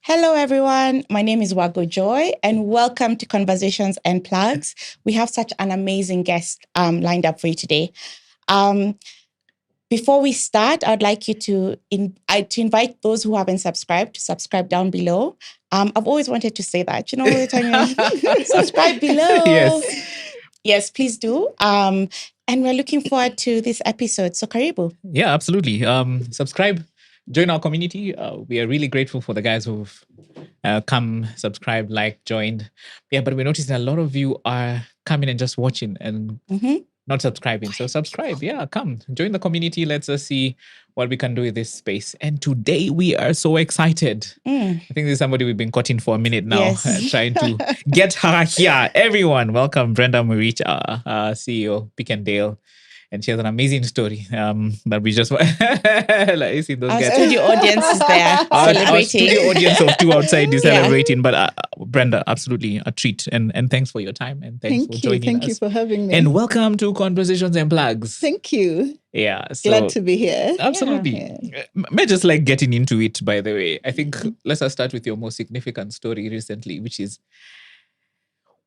Hello, everyone. My name is Wago Joy, and welcome to Conversations and Plugs. We have such an amazing guest lined up for you today. Before we start, I'd like you to invite those who haven't subscribed to subscribe down below. I've always wanted to say that. You know, every time you subscribe below. Yes, please do. And we're looking forward to this episode. So, Karibu. Yeah, absolutely. Subscribe, join our community. We are really grateful for the guys who've come, subscribed, liked, joined. Yeah, but we're noticing a lot of you are coming and just watching and not subscribing. So subscribe. Yeah, come join the community. Let's see what we can do with this space. And today we are so excited. I think this is somebody we've been courting for a minute now, trying to get her here. Everyone, welcome Brendah Mwirichia, CEO, Pick and Dale. And she has an amazing story that we just like see those Our guys. studio audience is there celebrating. Our studio audience of two outside is celebrating. But Brendah, absolutely a treat. And thanks for your time. And thanks for joining us. Thank you for having me. And welcome to Conversations and Plugs. Thank you. Yeah. So, glad to be here. Absolutely. Yeah. May just like getting into it, by the way. I think let's start with your most significant story recently, which is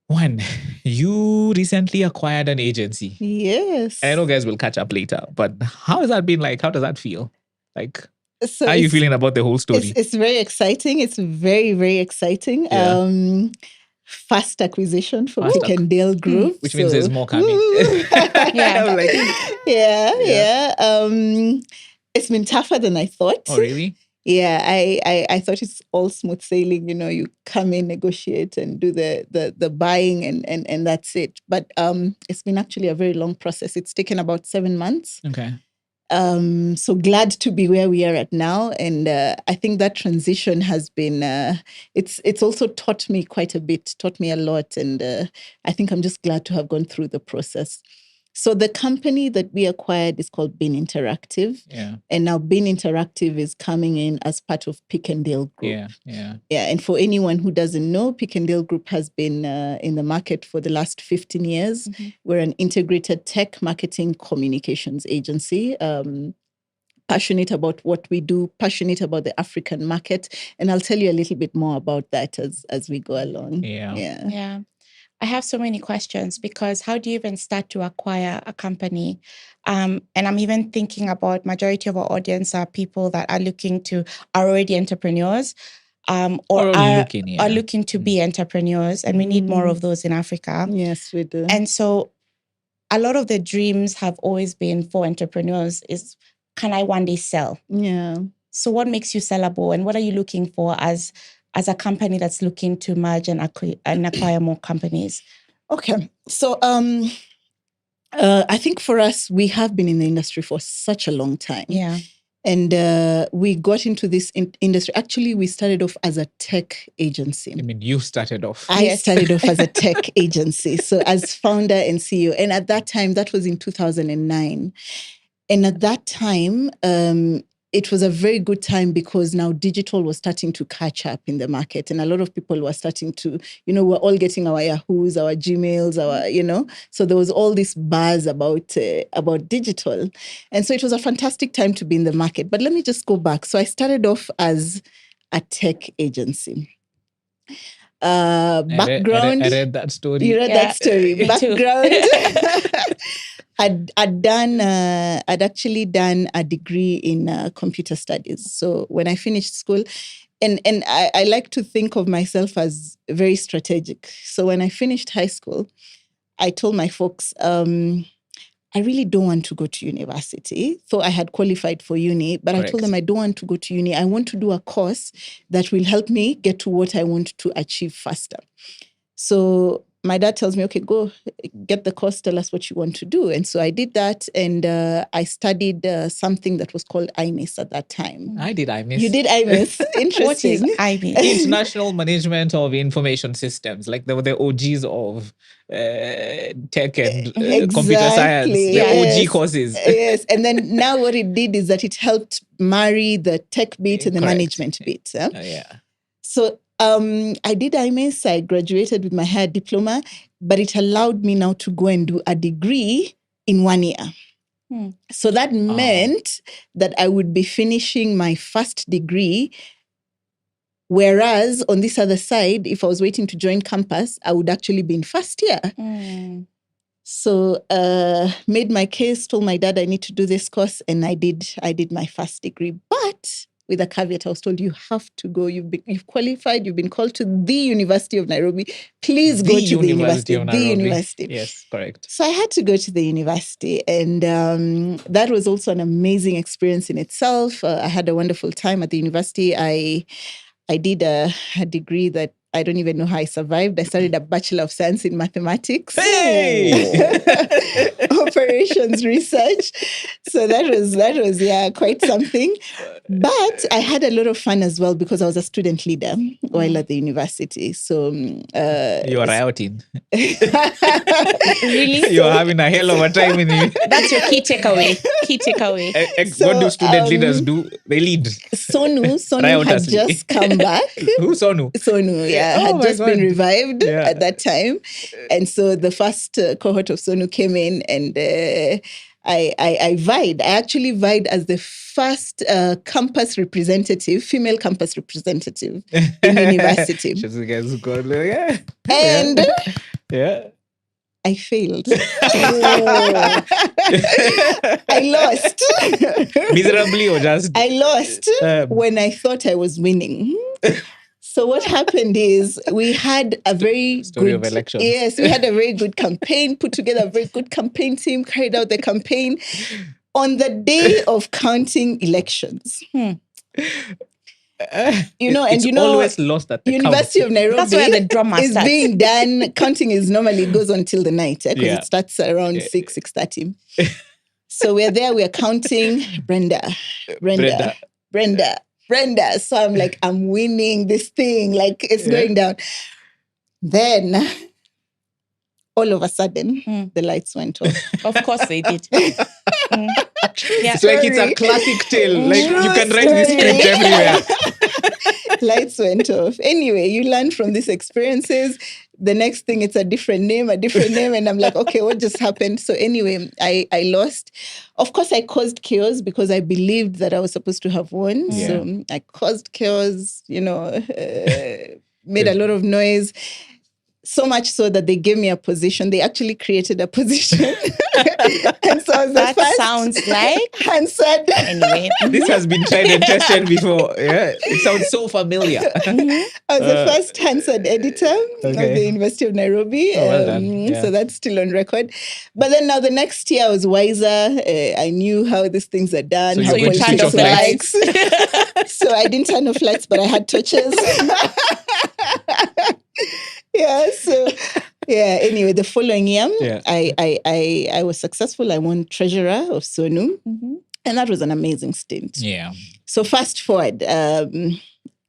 one, you recently acquired an agency. Yes. I know guys will catch up later, but how has that been like? How does that feel? Like, how are you feeling about the whole story? It's very exciting. It's very, very exciting. Yeah. Fast acquisition for Pick and Dale Group. Which means there's more coming. It's been tougher than I thought. Oh, really? Yeah, I thought it's all smooth sailing. You know, you come in, negotiate, and do the buying, and that's it. But it's been actually a very long process. It's taken about 7 months. Okay. So glad to be where we are at now, and I think that transition has been. It's also taught me quite a bit, taught me a lot, and I think I'm just glad to have gone through the process. So the company that we acquired is called Bean Interactive. Yeah. And now Bean Interactive is coming in as part of Pick and Dale Group. Yeah. And for anyone who doesn't know, Pick and Dale Group has been in the market for the last 15 years. Mm-hmm. We're an integrated tech marketing communications agency. Passionate about what we do, passionate about the African market. And I'll tell you a little bit more about that as we go along. Yeah. I have so many questions because how do you even start to acquire a company? And I'm even thinking about majority of our audience are people that are already entrepreneurs or are looking to be entrepreneurs. And we need more of those in Africa. Yes, we do. And so a lot of the dreams have always been for entrepreneurs is, can I one day sell? Yeah. So what makes you sellable and what are you looking for as a company that's looking to merge and acquire more companies? Okay. So I think for us, we have been in the industry for such a long time. Yeah. And we got into this industry. Actually, we started off as a tech agency. I mean, you started off. I started off as a tech agency. So as founder and CEO. And at that time, that was in 2009. And at that time, it was a very good time because now digital was starting to catch up in the market. And a lot of people were starting to, we're all getting our Yahoos, our Gmails, so there was all this buzz about digital. And so it was a fantastic time to be in the market. But let me just go back. So I started off as a tech agency. Background. I read that story. You read that story. Background. I'd actually done a degree in computer studies. So when I finished school, and I like to think of myself as very strategic. So when I finished high school, I told my folks, I really don't want to go to university. So I had qualified for uni, but Correct. I told them I don't want to go to uni. I want to do a course that will help me get to what I want to achieve faster. So my dad tells me, okay, go get the course, tell us what you want to do. And so I did that, and I studied something that was called IMIS at that time. I did IMIS. You did IMIS? Interesting. What is IMIS? International Management of Information Systems, like the OGs of tech and computer science, the OG courses. Yes, and then now what it did is that it helped marry the tech bit and the management bit. So I did IMIS, I graduated with my higher diploma, but it allowed me now to go and do a degree in 1 year. So that meant that I would be finishing my first degree Whereas on this other side, if I was waiting to join campus, I would actually be in first year. So made my case, told my dad I need to do this course, and I did my first degree. But with a caveat, I was told you have to go. You've qualified. You've been called to the University of Nairobi. Please go to the University. Of The Nairobi. university. Yes, correct. So I had to go to the university, and that was also an amazing experience in itself. I had a wonderful time at the university. I did a degree that I don't even know how I survived. I started a Bachelor of Science in Mathematics. Hey! Operations research. So that was quite something. But I had a lot of fun as well because I was a student leader while at the university. So you are rioting. Really? You are having a hell of a time in it. That's your key takeaway. What do student leaders do? They lead. Sonu had Riotously. just come back. Who Sonu? Sonu, had my just been God. revived Yeah. at that time. And so the first cohort of Sonu came in, and I vied. I actually vied as the first campus representative, female campus representative in university. She's a guy who's got, yeah. And Yeah. I failed. I lost. Miserably or just? I lost when I thought I was winning. So what happened is we had a very Story good of elections. Yes, we had a very good campaign, put together a very good campaign team, carried out the campaign. On the day of counting elections. It's always lost at the University of Nairobi That's where the drama is starts. being done. Counting is normally goes on till the night because Yeah. it starts around 6:30. So we're there, we're counting. Brenda. So I'm like, I'm winning this thing. Like it's going down. Then all of a sudden, the lights went off. Of course they did. Yeah. It's like it's a classic tale. Like you can write this script everywhere. Lights went off. Anyway, you learn from these experiences. The next thing, it's a different name. And I'm like, okay, what just happened? So anyway, I lost. Of course, I caused chaos because I believed that I was supposed to have won. Yeah. So I caused chaos, made a lot of noise. So much so that they gave me a position. They actually created a position. And so I was That the first sounds like answered. anyway. This has been tried and tested before. Yeah, it sounds so familiar. I was the first Hansard editor of the University of Nairobi. Oh, well done. Yeah. So that's still on record. But then now the next year I was wiser. I knew how these things are done. So how you turned off the lights. So I didn't turn off lights, but I had torches. Anyway, the following year, I was successful. I won treasurer of Sonu. And that was an amazing stint. Yeah. So fast forward,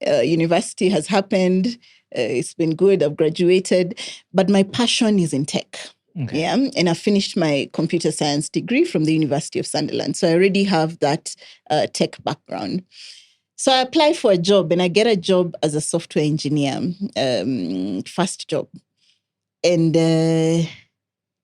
university has happened. It's been good. I've graduated. But my passion is in tech. Okay. Yeah. And I finished my computer science degree from the University of Sunderland. So I already have that tech background. So I apply for a job and I get a job as a software engineer, first job. And I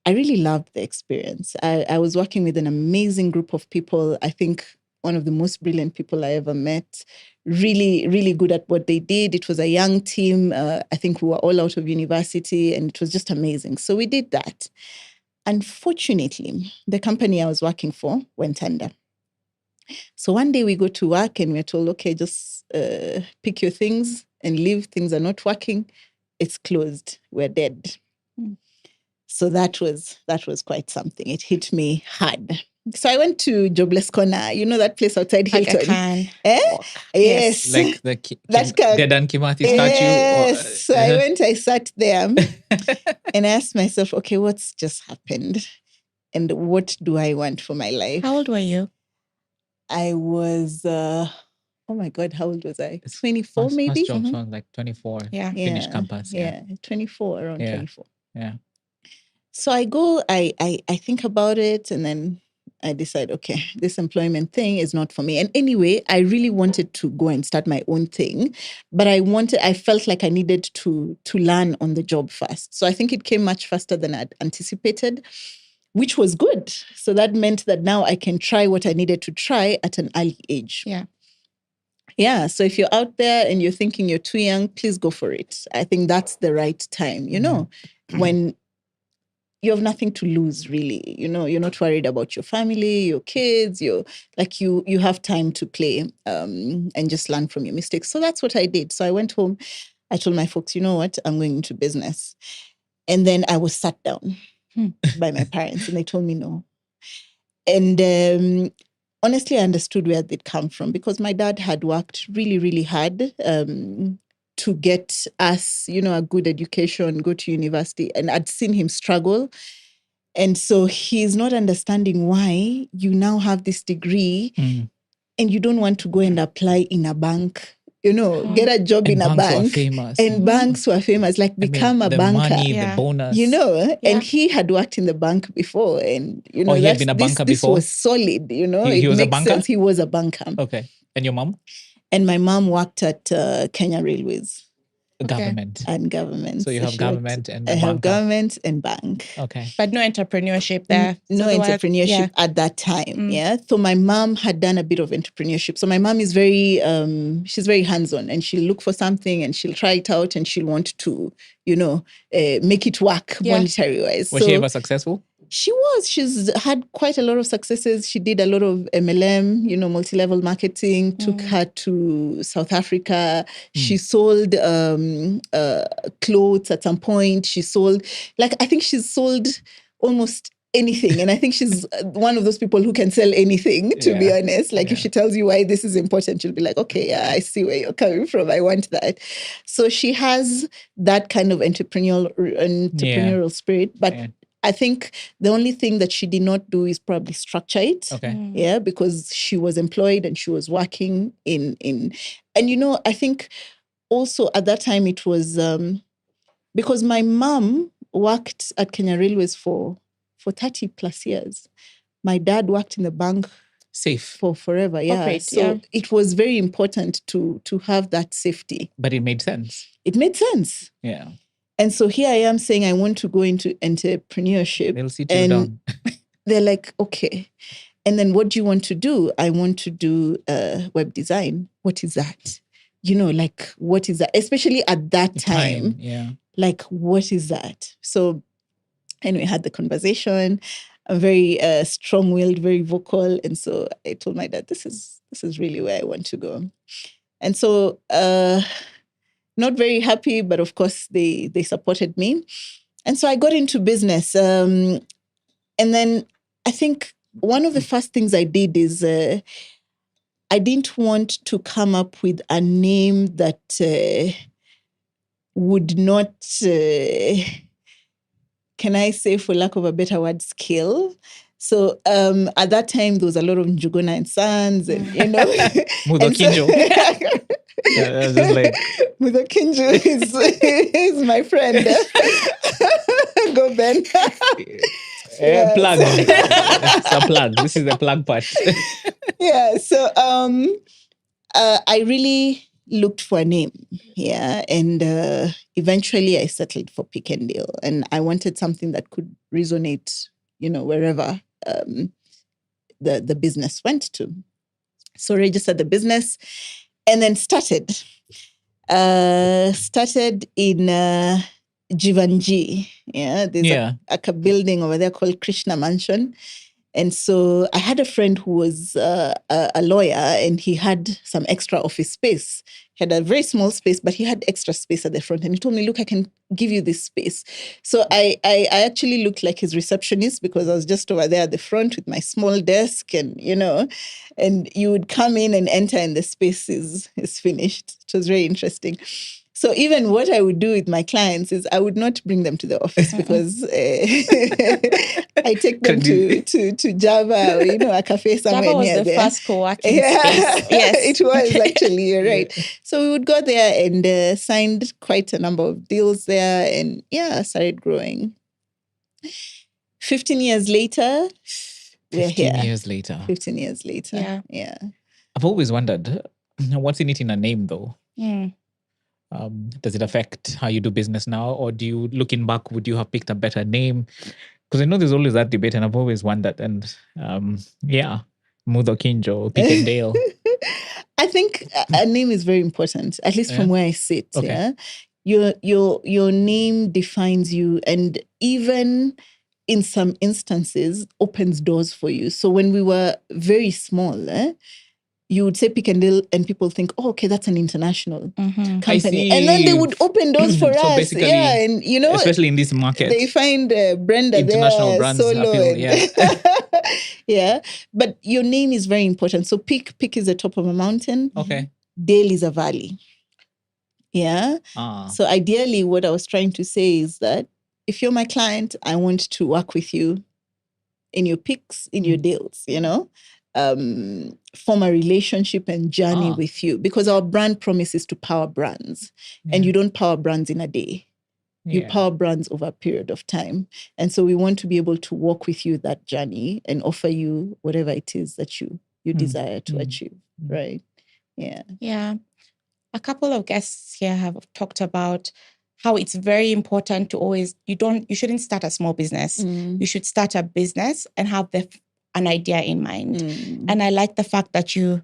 really loved the experience. I was working with an amazing group of people. I think one of the most brilliant people I ever met, really, really good at what they did. It was a young team. I think we were all out of university and it was just amazing. So we did that. Unfortunately, the company I was working for went under. So one day we go to work and we're told, okay, just pick your things and leave. Things are not working. It's closed. We're dead. So that was quite something. It hit me hard. So I went to Jobless Corner. You know that place outside Hilton? Yes. Like the Dedan Kimathi statue? Yes. So I sat there and I asked myself, okay, what's just happened? And what do I want for my life? How old were you? I was, oh my God, how old was I? 24 maybe? First job sounds like 24. Yeah. Finished campus. Yeah, 24, around 24. Yeah. So I go, I think about it and then I decide, okay, this employment thing is not for me. And anyway, I really wanted to go and start my own thing, but I felt like I needed to learn on the job first. So I think it came much faster than I'd anticipated, which was good. So that meant that now I can try what I needed to try at an early age. Yeah. Yeah, so if you're out there and you're thinking you're too young, please go for it. I think that's the right time, when you have nothing to lose, really. You're not worried about your family, your kids, you have time to play and just learn from your mistakes. So that's what I did. So I went home, I told my folks, you know what, I'm going into business. And then I was sat down by my parents and they told me no. And honestly, I understood where they'd come from because my dad had worked really, really hard to get us, a good education, go to university. And I'd seen him struggle. And so he's not understanding why you now have this degree and you don't want to go and apply in a bank, get a job in a bank. And banks were famous, like become a banker. Money, the bonus. And he had worked in the bank before. And, he had been a banker before? This was solid, He was a banker? Sense. He was a banker. Okay. And your mom? And my mom worked at Kenya Railways. Government. And government. So you have government and I have government and bank. Okay. But no entrepreneurship there. No entrepreneurship at that time. Yeah. So my mom had done a bit of entrepreneurship. So my mom is very, she's very hands-on and she'll look for something and she'll try it out and she'll want to, make it work monetary-wise. Was she ever successful? She was. She's had quite a lot of successes. She did a lot of MLM, multi-level marketing, took her to South Africa. She sold clothes at some point. She sold, I think she's sold almost anything. And I think she's one of those people who can sell anything, to be honest. If she tells you why this is important, you'll be like, okay, yeah, I see where you're coming from. I want that. So she has that kind of entrepreneurial spirit. But I think the only thing that she did not do is probably structure it. Okay. Yeah, because she was employed and she was working in and I think also at that time it was because my mom worked at Kenya Railways for 30 plus years. My dad worked in the bank for forever. Yeah. It was very important to have that safety. But it made sense. It made sense. Yeah. And so here I am saying I want to go into entrepreneurship. They'll sit you down. They're like, okay. And then what do you want to do? I want to do web design. What is that? What is that? Especially at that time. Yeah. What is that? So anyway, had the conversation. I'm very strong-willed, very vocal. And so I told my dad, this is really where I want to go. And so not very happy, but of course they supported me. And so I got into business. And then I think one of the first things I did is I didn't want to come up with a name that would not, can I say, for lack of a better word, skill. So at that time, there was a lot of Njuguna and Sons and, Mudokinjo. Just like... Mudokinjo is my friend. Go, Ben. Plug. It's a plug. This is the plug part. Yeah. So I really looked for a name. Yeah. And eventually I settled for Pick and Deal. And I wanted something that could resonate, wherever the business went to. So registered the business and then started in Jivanji. Yeah, there's a building over there called Krishna Mansion. And so I had a friend who was a lawyer and he had some extra office space. He had a very small space, but he had extra space at the front. And he told me, look, I can give you this space. So I actually looked like his receptionist because I was just over there at the front with my small desk and, and you would come in and enter and the space is finished. It was very interesting. So even what I would do with my clients is I would not bring them to the office because I take them to Java or, a cafe somewhere Java was near the there. first co-working space. Yes. It was actually, you're right. So we would go there and signed quite a number of deals there and started growing. 15 years later, we're here. 15 years later. 15 years later. Yeah. I've always wondered, what's in it in a name though? Does it affect how you do business now? Or do you, looking back, would you have picked a better name? Because I know there's always that debate and I've always wondered. And Mudo Kinjo, Pick and Dale. I think a name is very important, at least from where I sit. Okay. Yeah, your name defines you, and even in some instances opens doors for you. So when we were very small, you would say Pickendale and people think, oh, okay, that's an international Mm-hmm. company. And then they would open doors for So us. basically, Yeah, and especially in this market, they find Brendah international there, brands solo. appeal, Yeah. But your name is very important. So Pick is the top of a mountain. Okay. Dale is a valley. Yeah. So ideally, what I was trying to say is that if you're my client, I want to work with you in your picks, in your deals, form a relationship and journey with you, because our brand promise is to power brands, and you don't power brands in a day. You power brands over a period of time. And so we want to be able to walk with you that journey and offer you whatever it is that you desire to achieve, right? Yeah. Yeah. A couple of guests here have talked about how it's very important to always, you shouldn't start a small business. You should start a business and have an idea in mind. And I like the fact that you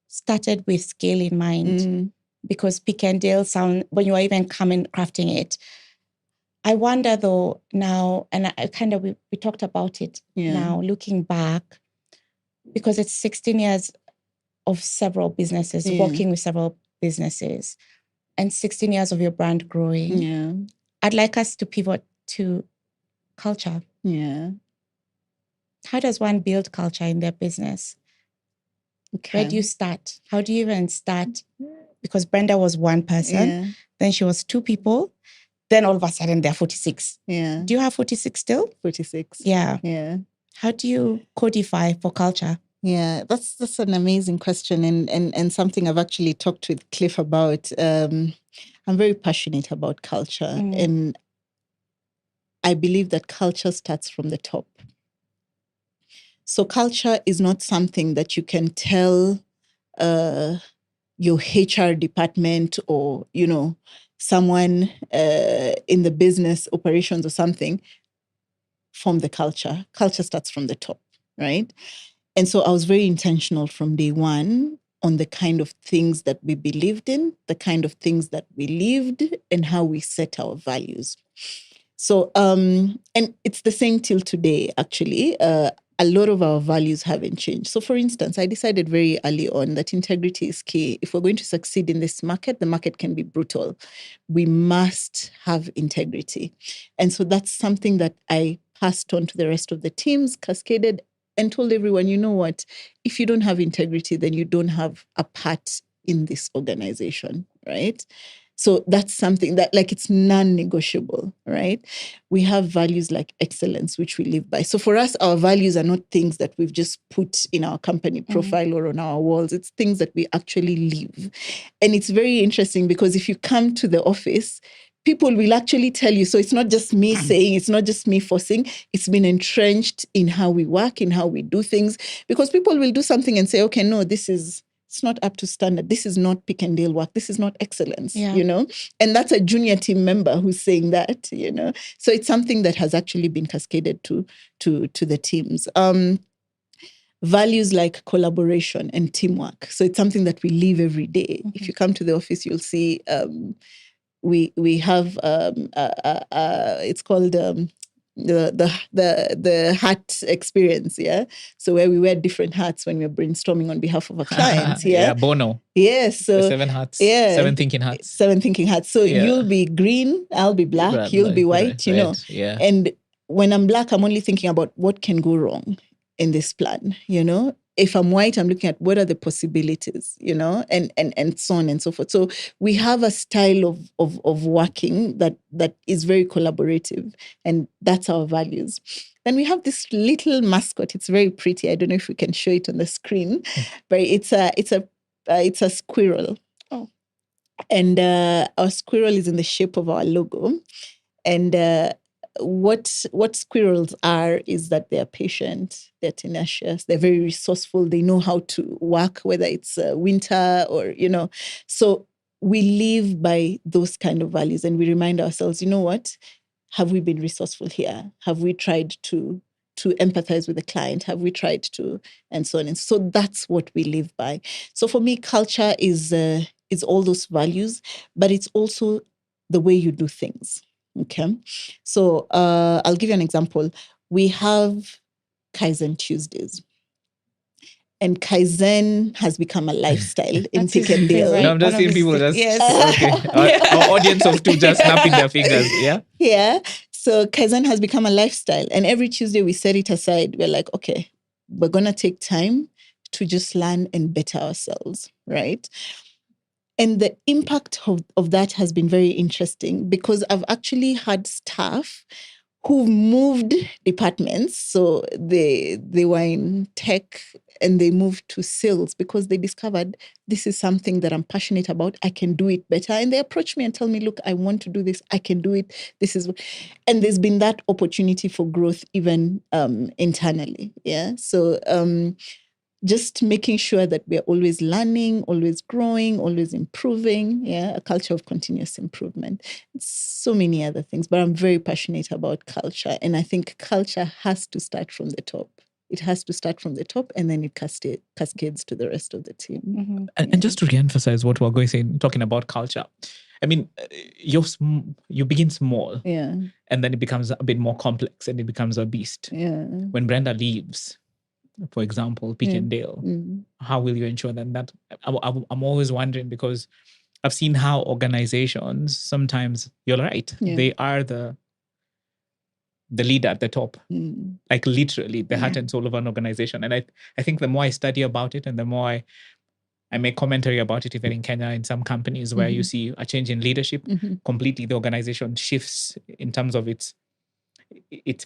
started with scale in mind, because Pickendale when you are even crafting it. I wonder though now, and we talked about it now, looking back, because it's 16 years of several businesses, working with several businesses, and 16 years of your brand growing. Yeah. I'd like us to pivot to culture. Yeah. How does one build culture in their business? Okay. Where do you start? How do you even start? Because Brendah was one person, then she was two people, then all of a sudden they're 46. Yeah. Do you have 46 still? 46. Yeah. Yeah. How do you codify for culture? Yeah, that's an amazing question, and something I've actually talked with Cliff about. I'm very passionate about culture, and I believe that culture starts from the top. So culture is not something that you can tell your HR department or someone in the business operations or something from the culture. Culture starts from the top, right? And so I was very intentional from day one on the kind of things that we believed in, the kind of things that we lived, and how we set our values. So, and it's the same till today, actually. A lot of our values haven't changed. So, for instance, I decided very early on that integrity is key. If we're going to succeed in this market, the market can be brutal. We must have integrity. And so that's something that I passed on to the rest of the teams, cascaded, and told everyone, you know what, if you don't have integrity, then you don't have a part in this organization, right? So that's something that it's non-negotiable, right? We have values like excellence, which we live by. So for us, our values are not things that we've just put in our company profile or on our walls. It's things that we actually live. And it's very interesting because if you come to the office, people will actually tell you. So it's not just me saying, it's not just me forcing. It's been entrenched in how we work, in how we do things. Because people will do something and say, okay, no, it's not up to standard. This is not Pickendale work. This is not excellence, And that's a junior team member who's saying that, So it's something that has actually been cascaded to the teams. Values like collaboration and teamwork. So it's something that we live every day. If you come to the office, you'll see we have it's called the hat experience, so where we wear different hats when we're brainstorming on behalf of a client. Bono. So the 7 hats. 7 thinking hats. 7 thinking hats. So you'll be green, I'll be black, you'll be white, right. And when I'm black, I'm only thinking about what can go wrong in this plan, If I'm white, I'm looking at what are the possibilities, and so on and so forth. So we have a style of working that is very collaborative, and that's our values. Then we have this little mascot. It's very pretty. I don't know if we can show it on the screen, but it's a squirrel. Oh. And our squirrel is in the shape of our logo. And what squirrels are is that they're patient, they're tenacious, they're very resourceful, they know how to work, whether it's winter or, So we live by those kind of values, and we remind ourselves, you know what? Have we been resourceful here? Have we tried to to empathize with the client? Have we tried to, and so on? And so that's what we live by. So for me, culture is all those values, but it's also the way you do things. Okay. So I'll give you an example. We have Kaizen Tuesdays. And Kaizen has become a lifestyle in Pick and Deal. No, I'm just seeing people just, okay. Our audience of two just snapping their fingers, yeah? Yeah. So Kaizen has become a lifestyle. And every Tuesday we set it aside. We're like, okay, we're going to take time to just learn and better ourselves, right? And the impact of that has been very interesting because I've actually had staff who moved departments. So they were in tech and they moved to sales because they discovered this is something that I'm passionate about. I can do it better. And they approach me and tell me, look, I want to do this. I can do it. And there's been that opportunity for growth even internally. Yeah. So just making sure that we're always learning, always growing, always improving. Yeah, a culture of continuous improvement. So many other things, but I'm very passionate about culture. And I think culture has to start from the top. It has to start from the top and then it cascades to the rest of the team. Mm-hmm. And just to reemphasize what we're going to say, talking about culture, I mean, you begin small, Yeah, and then it becomes a bit more complex and it becomes a beast. yeah. When Brendah leaves, for example, Pick and Dale, how will you ensure that I'm always wondering because I've seen how organizations, sometimes you're right, they are the leader at the top, like literally the heart and soul of an organization. And I think the more I study about it and the more I make commentary about it, even in Kenya, in some companies where you see a change in leadership, completely the organization shifts in terms of its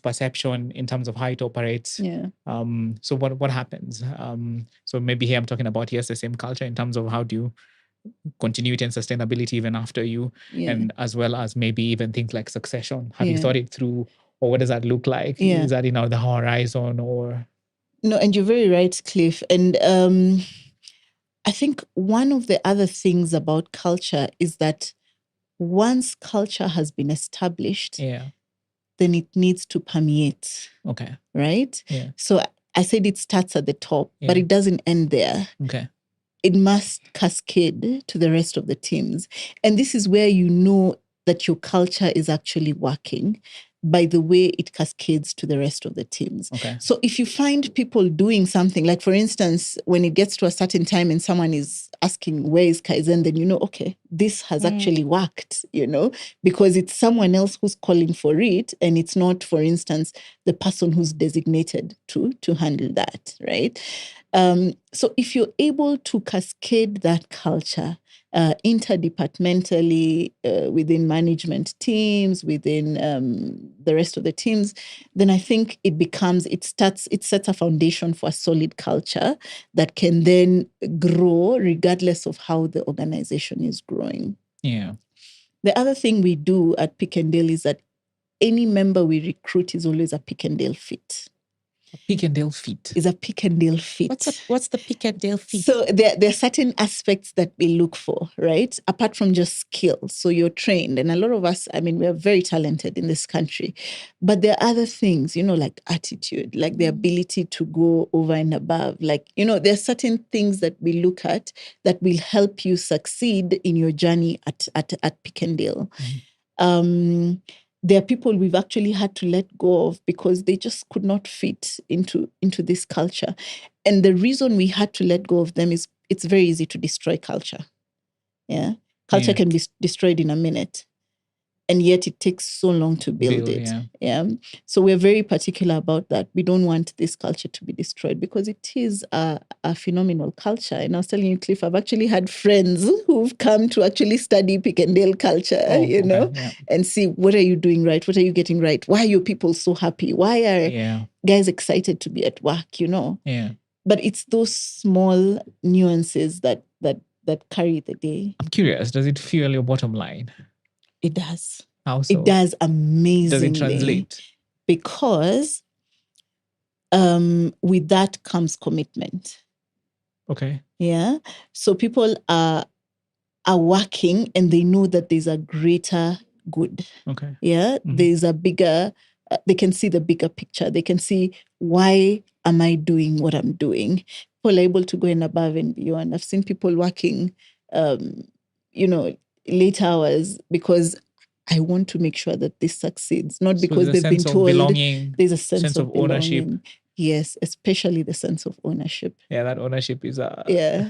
perception, in terms of how it operates. Yeah. So what happens? So maybe here I'm talking about, yes, the same culture in terms of how do you continuity and sustainability even after you, and as well as maybe even things like succession. Have you thought it through, or what does that look like? Yeah. Is that in the horizon or? No, and you're very right, Cliff. And I think one of the other things about culture is that once culture has been established, then it needs to permeate. Okay. Right? Yeah. So I said it starts at the top, but it doesn't end there. Okay. It must cascade to the rest of the teams. And this is where you know that your culture is actually working, by the way it cascades to the rest of the teams. Okay. So if you find people doing something, like for instance, when it gets to a certain time and someone is asking, where is Kaizen? Then you know, okay, this has actually worked, because it's someone else who's calling for it. And it's not, for instance, the person who's designated to handle that, right? So if you're able to cascade that culture interdepartmentally within management teams, within the rest of the teams, then I think it sets a foundation for a solid culture that can then grow regardless of how the organization is growing. Yeah. The other thing we do at Pick and Dale is that any member we recruit is always a Pick and Dale fit. Pick and Dale fit. Is a Pick and Dale fit. What's the Pick and Dale fit? So there are certain aspects that we look for, right? Apart from just skills. So you're trained. And a lot of us, we are very talented in this country. But there are other things, like attitude, like the ability to go over and above. Like, there are certain things that we look at that will help you succeed in your journey at Pick and Dale. There are people we've actually had to let go of because they just could not fit into this culture. And the reason we had to let go of them is it's very easy to destroy culture. Yeah. Culture can be destroyed in a minute. And yet it takes so long to build it. Yeah. So we're very particular about that. We don't want this culture to be destroyed because it is a phenomenal culture. And I was telling you, Cliff, I've actually had friends who've come to actually study Pick and Dale culture, and see, what are you doing right? What are you getting right? Why are your people so happy? Why are guys excited to be at work, Yeah. But it's those small nuances that carry the day. I'm curious, does it fuel your bottom line? It does. How so? It does amazingly. Does it translate? Because with that comes commitment. Okay. Yeah. So people are working and they know that there's a greater good. Okay. Yeah. There's a bigger they can see the bigger picture. They can see, why am I doing what I'm doing? People are able to go in above and beyond. I've seen people working, late hours because I want to make sure that this succeeds, not because there's a they've been sense of told. belonging, There's a sense of ownership. belonging. Yes, especially the sense of ownership. Yeah, that ownership is a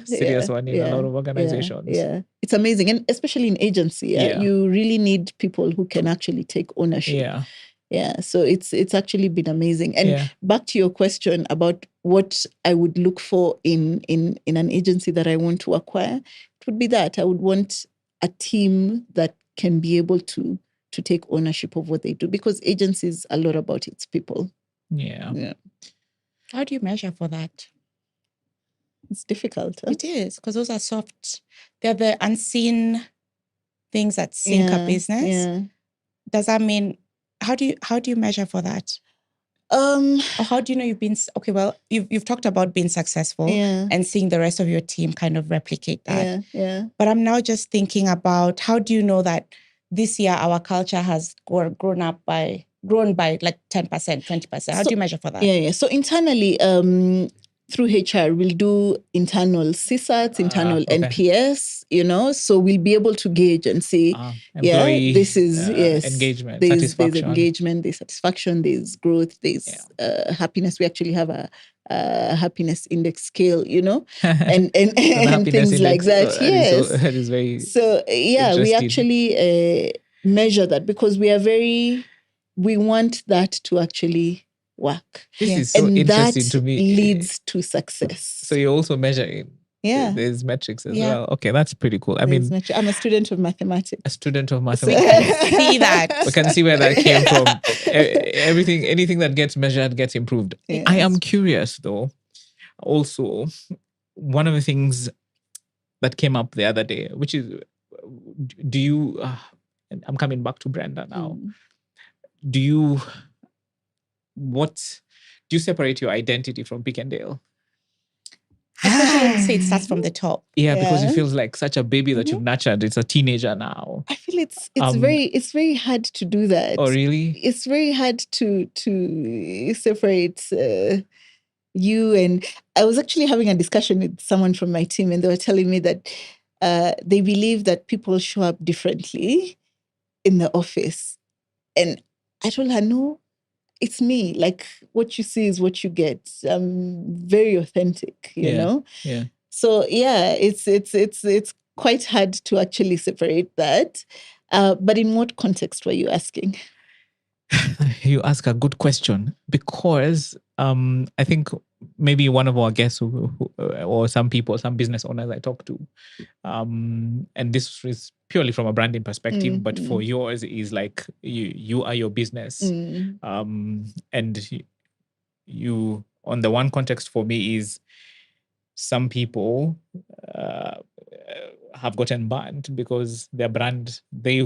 serious one in a lot of organizations. Yeah, it's amazing. And especially in agency, you really need people who can actually take ownership. Yeah, so it's actually been amazing. And back to your question about what I would look for in an agency that I want to acquire, it would be that I would want a team that can be able to take ownership of what they do, because agencies are a lot about its people. Yeah. How do you measure for that? It's difficult. Huh? It is, because those are soft. They're the unseen things that sink a business. Yeah. Does that mean, how do you measure for that? Or how do you know you've been, okay, well, you've talked about being successful and seeing the rest of your team kind of replicate that. Yeah. But I'm now just thinking about, how do you know that this year our culture has grown by like 10%, 20%? How do you measure for that? Yeah. So internally, through HR, we'll do internal CSATs, internal NPS, so we'll be able to gauge and see, employee this is, engagement, there's satisfaction. There's engagement, there's satisfaction, there's growth, there's happiness. We actually have a happiness index scale, and things like that. Yes. That is very So, we actually measure that, because we want that to actually work. This is so interesting to me. Leads to success. So you're also measuring. Yeah. There's metrics as well. Okay, that's pretty cool. I'm a student of mathematics. We can see that. We can see where that came from. Anything that gets measured gets improved. Yes. I am curious though. Also, one of the things that came up the other day, which is, do you, I'm coming back to Brendah now. Do you separate your identity from Pick and Dale? Especially when you say it starts from the top. Yeah, because it feels like such a baby that you've nurtured. It's a teenager now. I feel it's very hard to do that. Oh, really? It's very hard to separate you. And I was actually having a discussion with someone from my team, and they were telling me that they believe that people show up differently in the office. And I told her, no, it's me. Like, what you see is what you get. I'm very authentic, you know? Yeah. So it's quite hard to actually separate that. But in what context were you asking? You ask a good question, because I think maybe one of our guests or some business owners I talk to, and this is purely from a branding perspective, but for yours is like you are your business. And you, on the one context for me is, some people have gotten banned because their brand, they're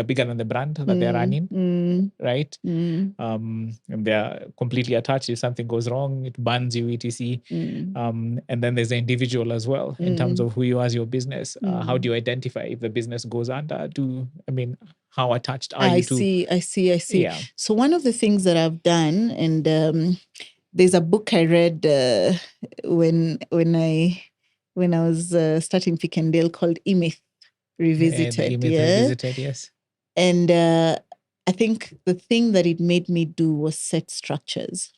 bigger than the brand that they're running, right? And they're completely attached. If something goes wrong, it bans you, etc. And then there's the individual as well, in terms of who you are as your business. How do you identify if the business goes under? How attached are you to? I see. Yeah. So one of the things that I've done, and there's a book I read when I was starting Pick and Dale called E-Myth Revisited. Revisited, yes. And I think the thing that it made me do was set structures.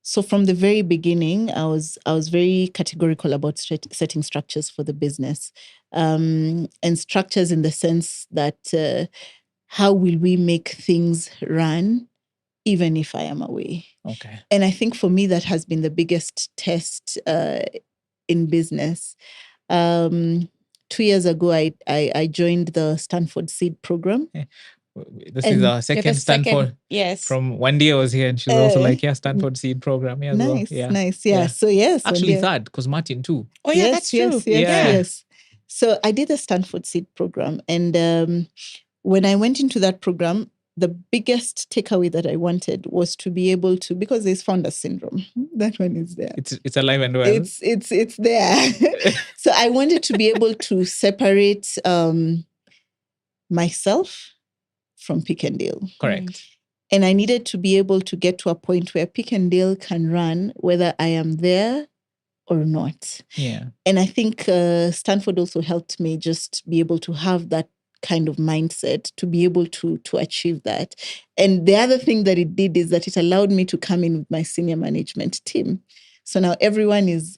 So from the very beginning, I was very categorical about setting structures for the business, and structures in the sense that how will we make things run even if I am away? Okay. And I think for me, that has been the biggest test in business. 2 years ago, I joined the Stanford Seed Program. Yeah. This is our second Stanford. Yes. From Wendy was here, and she was also like, Stanford Seed Program. Yeah, nice, well. nice. Yeah. So yes. Actually third, because Martin too. Oh yeah, that's true. Yes. So I did the Stanford Seed Program. And when I went into that program, the biggest takeaway that I wanted was to be able to, because there's founder syndrome. That one is there. It's alive and well. It's there. So I wanted to be able to separate myself from Pick and Dale. Correct. And I needed to be able to get to a point where Pick and Dale can run whether I am there or not. Yeah. And I think Stanford also helped me just be able to have that kind of mindset to be able to achieve that. And the other thing that it did is that it allowed me to come in with my senior management team. So now everyone is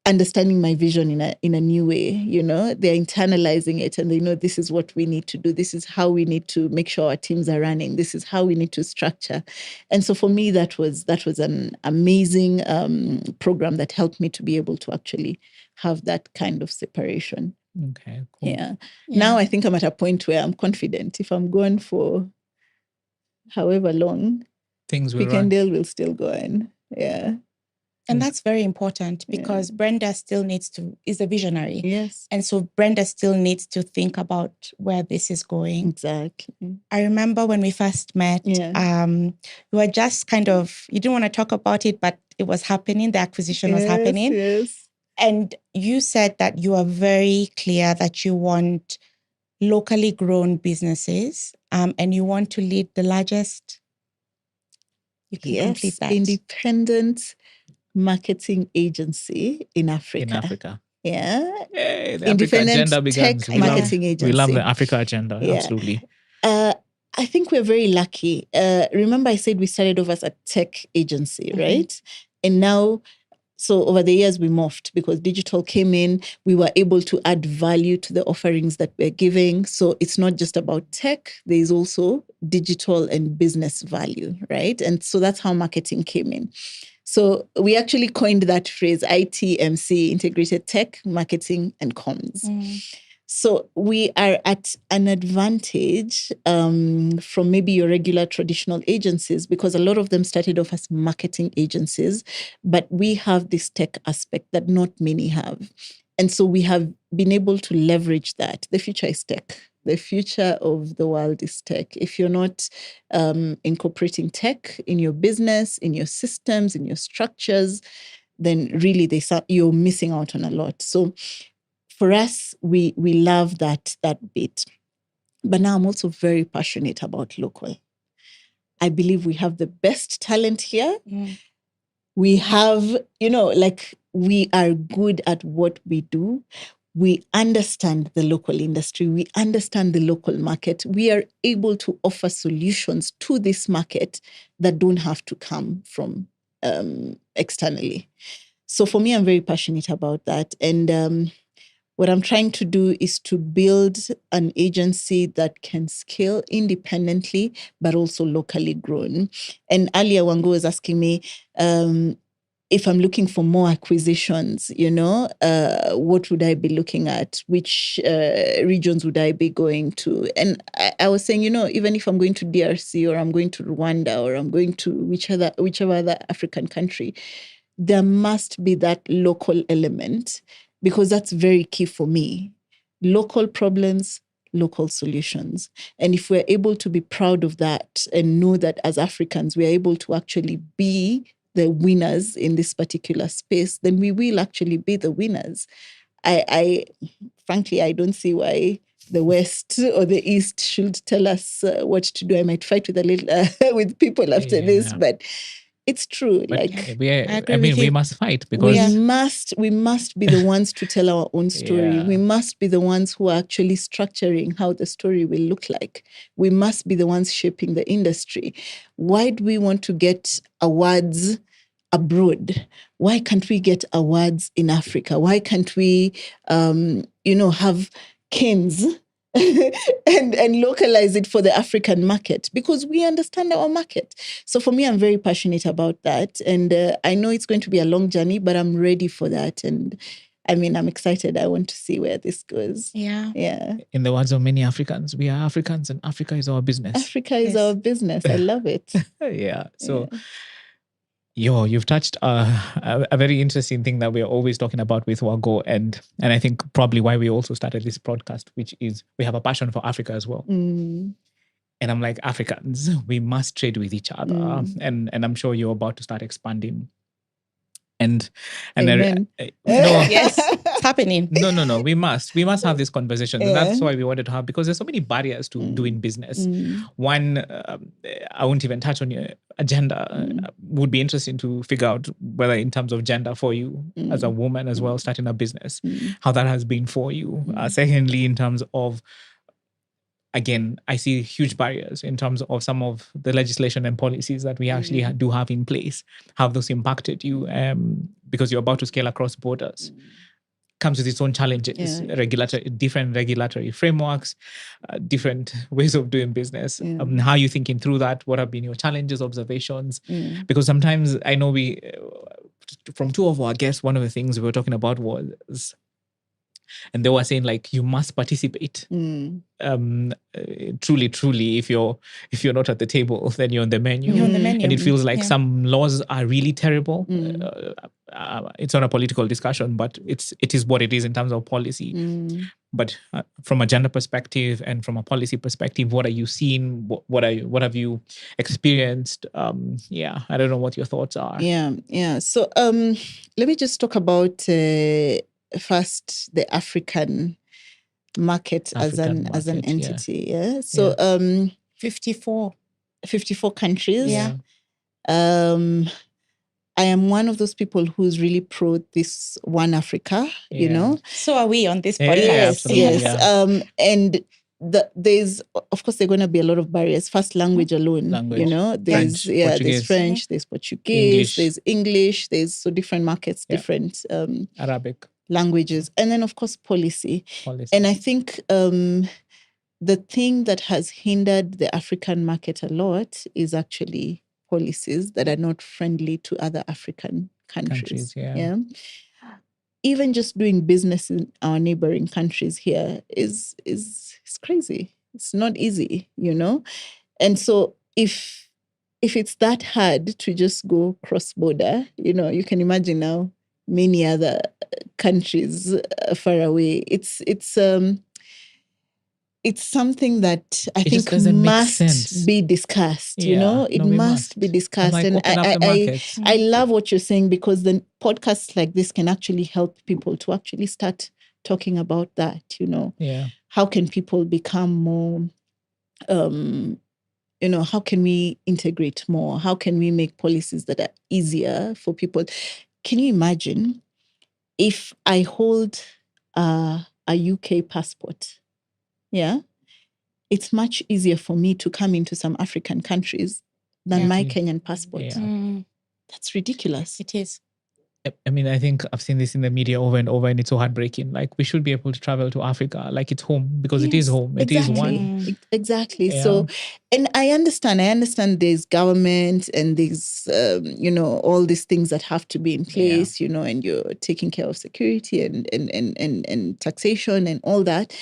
understanding my vision in a new way. They're internalizing it, and they know this is what we need to do. This is how we need to make sure our teams are running. This is how we need to structure. And so for me, that was an amazing program that helped me to be able to actually have that kind of separation. Okay, cool. Yeah. Now I think I'm at a point where I'm confident. If I'm going for however long, Things will Pick and Dale will still go on. Yeah. And that's very important because Brendah still is a visionary. Yes. And so Brendah still needs to think about where this is going. Exactly. I remember when we first met, you were just you didn't want to talk about it, but it was happening. The acquisition was happening. Yes. And you said that you are very clear that you want locally grown businesses and you want to lead the largest. You can complete that. Independent marketing agency in Africa. In Africa. Yeah. Hey, the Independent Africa agenda tech begins. marketing agency. We love the Africa agenda. Yeah. Absolutely. I think we're very lucky. Remember I said we started off as a tech agency, right? And now, so over the years we morphed because digital came in. We were able to add value to the offerings that we're giving. So it's not just about tech. There is also digital and business value, right? And so that's how marketing came in. So we actually coined that phrase, ITMC, Integrated Tech, Marketing and Comms. So we are at an advantage from maybe your regular traditional agencies because a lot of them started off as marketing agencies, but we have this tech aspect that not many have. And so we have been able to leverage that. The future is tech. The future of the world is tech. If you're not incorporating tech in your business, in your systems, in your structures, then really you're missing out on a lot. So for us, we love that bit. But now I'm also very passionate about local. I believe we have the best talent here. We have, we are good at what we do. We understand the local industry. We understand the local market. We are able to offer solutions to this market that don't have to come from externally. So for me, I'm very passionate about that. And what I'm trying to do is to build an agency that can scale independently, but also locally grown. And earlier, Wango was asking me if I'm looking for more acquisitions, what would I be looking at? Which regions would I be going to? And I was saying, even if I'm going to DRC or I'm going to Rwanda or I'm going to whichever other African country, there must be that local element. Because that's very key for me. Local problems, local solutions. And if we're able to be proud of that and know that as Africans, we're able to actually be the winners in this particular space, then we will actually be the winners. Frankly, I don't see why the West or the East should tell us what to do. I might fight with with people after this, but it's true. But we must fight because we must be the ones to tell our own story. Yeah. We must be the ones who are actually structuring how the story will look like. We must be the ones shaping the industry. Why do we want to get awards abroad? Why can't we get awards in Africa? Why can't we, have Canes and localize it for the African market? Because we understand our market. So for me, I'm very passionate about that. And I know it's going to be a long journey, but I'm ready for that. And I'm excited. I want to see where this goes. Yeah. In the words of many Africans, we are Africans and Africa is our business. Africa is our business. I love it. Yeah. So, you've touched a very interesting thing that we're always talking about with Wago, and I think probably why we also started this podcast, which is we have a passion for Africa as well. And I'm like, Africans, we must trade with each other. And I'm sure you're about to start expanding And Amen. no, Yes, it's happening. no. We must have this conversation, and that's why we wanted to have, because there's so many barriers to doing business. One, I won't even touch on your agenda. Would be interesting to figure out whether, in terms of gender for you as a woman as well, starting a business, how that has been for you. Secondly, in terms of, again, I see huge barriers in terms of some of the legislation and policies that we actually do have in place. How have those impacted you? Because you're about to scale across borders. Comes with its own challenges, different regulatory frameworks, different ways of doing business. How are you thinking through that? What have been your challenges, observations? Because sometimes I know from two of our guests, one of the things we were talking about was, and they were saying, like, you must participate. Truly, if you're not at the table, then you're on the menu. You're on the menu. And it feels like some laws are really terrible. It's not a political discussion, but it is what it is in terms of policy. But from a gender perspective and from a policy perspective, what are you seeing? What have you experienced? I don't know what your thoughts are. So let me just talk about first the African market as an entity. So 54 countries. I am one of those people who's really pro this one Africa, you know. So are we on this podcast. Yes. And there's, of course, there are going to be a lot of barriers. First, language alone, you know. There's there's French, there's Portuguese, there's English, there's so different markets, different Arabic languages, and then of course policy. And I think the thing that has hindered the African market a lot is actually policies that are not friendly to other African countries. Even just doing business in our neighboring countries here is crazy. It's not easy, you know. And so if it's that hard to just go cross border, you know, you can imagine now many other countries far away. It's something that I think must be discussed. You know, it must be discussed. Like, and I love what you're saying, because then podcasts like this can actually help people to actually start talking about that. You know, how can people become more? You know, how can we integrate more? How can we make policies that are easier for people? Can you imagine if I hold a UK passport? It's much easier for me to come into some African countries than my Kenyan passport. That's ridiculous. It is. I mean, I think I've seen this in the media over and over, and it's so heartbreaking. Like, we should be able to travel to Africa like it's home, because it is home. It is one. Exactly. So, and I understand there's government and there's, you know, all these things that have to be in place, you know, and you're taking care of security and taxation and all that.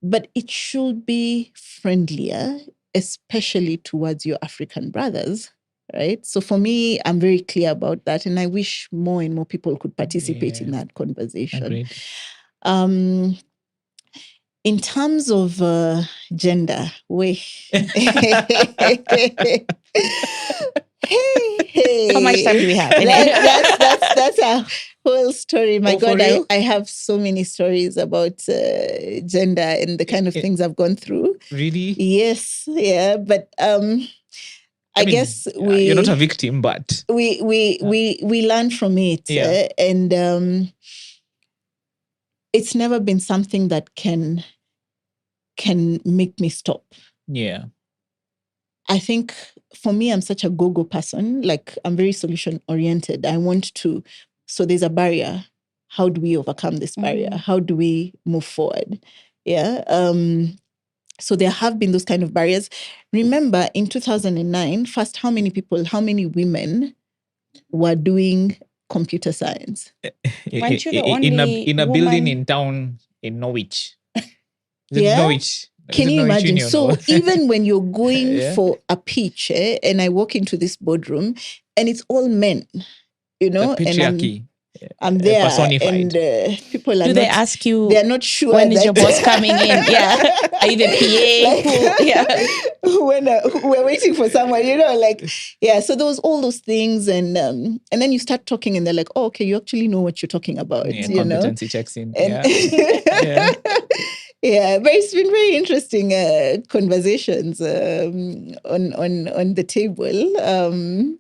But it should be friendlier, especially towards your African brothers, right? So for me, I'm very clear about that. And I wish more and more people could participate in that conversation. Agreed. In terms of gender, How much time do we have? That's a whole story. My God, I have so many stories about gender and the kind of things I've gone through. Really? Yes, but I guess you're not a victim, but we learn from it, and it's never been something that can make me stop. Yeah. I think for me, I'm such a go-go person. Like, I'm very solution-oriented. I want to, so there's a barrier. How do we overcome this barrier? How do we move forward? So there have been those kind of barriers. Remember, in 2009, first, how many women were doing computer science? Weren't you the only in a building in town in Norwich? Norwich? Can you imagine? So even when you're going for a pitch, and I walk into this boardroom and it's all men, you know, the patriarchy. I'm there, personified. and people are Do not. they ask you? They're not sure When is that- your boss coming in? Yeah. Are you the PA? Yeah. when we're waiting for someone, yeah. So there was all those things, and then you start talking, and they're like, "Oh, okay, you actually know what you're talking about." Yeah, competency checks in. And Yeah. yeah, but it's been very interesting conversations on the table.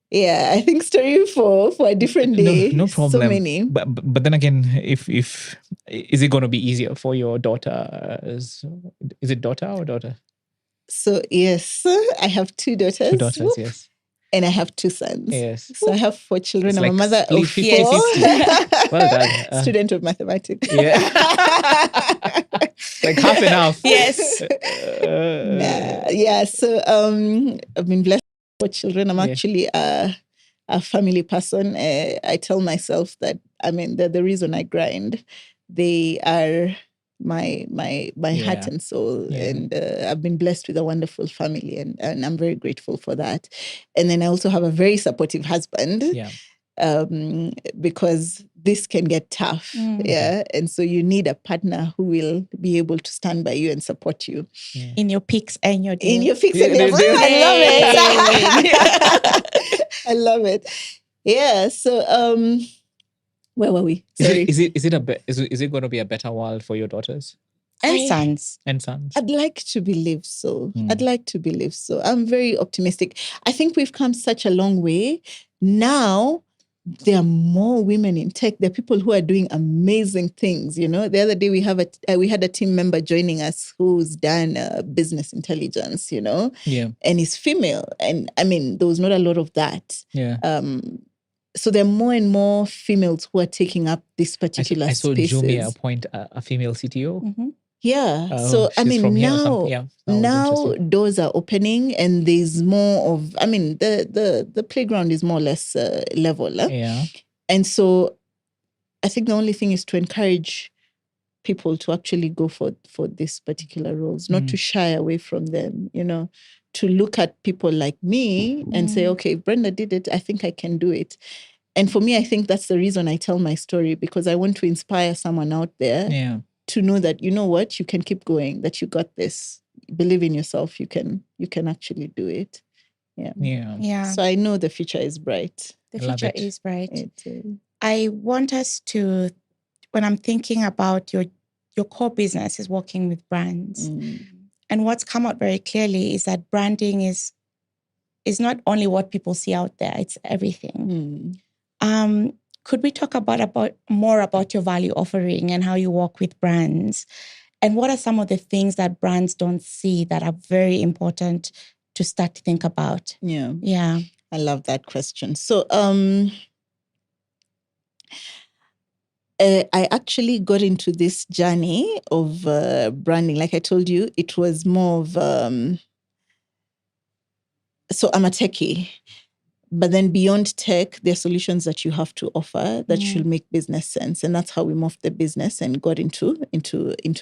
Yeah, I think story for a different day. No problem. So many. But then again, if is it going to be easier for your daughter? Is it daughter or daughter? So yes, I have 2 daughters. 2 daughters, yes. And I have 2 sons. Yes. So I have 4 children. It's I'm like a mother split of 4. 50-50. Well done. Student of mathematics. Yeah. Like half and half. Yes. Yeah. So I've been blessed with 4 children. I'm actually a family person. I tell myself that they're the reason I grind. They are my heart and soul, and I've been blessed with a wonderful family, and I'm very grateful for that. And then I also have a very supportive husband. Yeah. Because this can get tough. Yeah. And so you need a partner who will be able to stand by you and support you. Yeah. In your peaks and your days. In your peaks and your days. I love it. I love it. Yeah. So where were we? Sorry. Is it going to be a better world for your daughters and sons? and sons? I'd like to believe so. I'd like to believe so. I'm very optimistic. I think we've come such a long way. Now there are more women in tech. There are people who are doing amazing things. The other day we had a team member joining us who's done business intelligence. Yeah. And is female. And there was not a lot of that. Yeah. So there are more and more females who are taking up this particular I saw spaces. Jumia appoint a female CTO. Mm-hmm. Yeah. So now doors are opening, and there's more of, the playground is more or less level. Yeah. And so I think the only thing is to encourage people to actually go for these particular roles, not to shy away from them, to look at people like me and say, okay, if Brendah did it, I think I can do it. And for me, I think that's the reason I tell my story, because I want to inspire someone out there to know that, you know what, you can keep going, that you got this. Believe in yourself, you can actually do it. Yeah. So I know the future is bright. The future is bright. It is. I want us to, when I'm thinking about your core business is working with brands. And what's come out very clearly is that branding is not only what people see out there, it's everything. Could we talk more about your value offering and how you work with brands? And what are some of the things that brands don't see that are very important to start to think about? Yeah. Yeah. I love that question. So I actually got into this journey of branding. Like I told you, it was more of, so I'm a techie, but then beyond tech, there are solutions that you have to offer that should make business sense. And that's how we moved the business and got into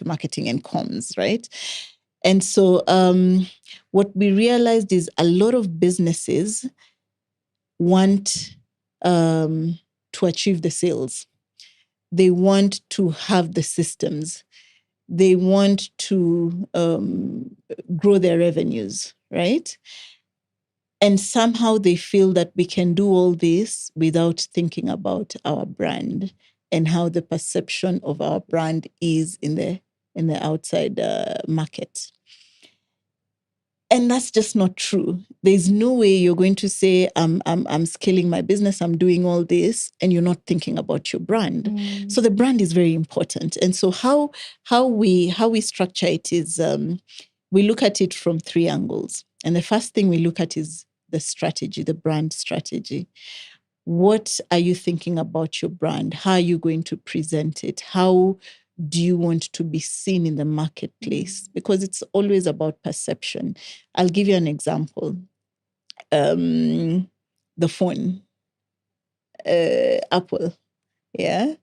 marketing and comms, right? And so what we realized is a lot of businesses want to achieve the sales. They want to have the systems. They want to grow their revenues, right? And somehow they feel that we can do all this without thinking about our brand and how the perception of our brand is in the outside market. And that's just not true. There's no way you're going to say, I'm scaling my business, I'm doing all this, and you're not thinking about your brand. So the brand is very important. And so how we structure it is we look at it from 3 angles. And the first thing we look at is the strategy, the brand strategy. What are you thinking about your brand? How are you going to present it? How do you want to be seen in the marketplace? Because it's always about perception. I'll give you an example. The phone, Apple. Yeah.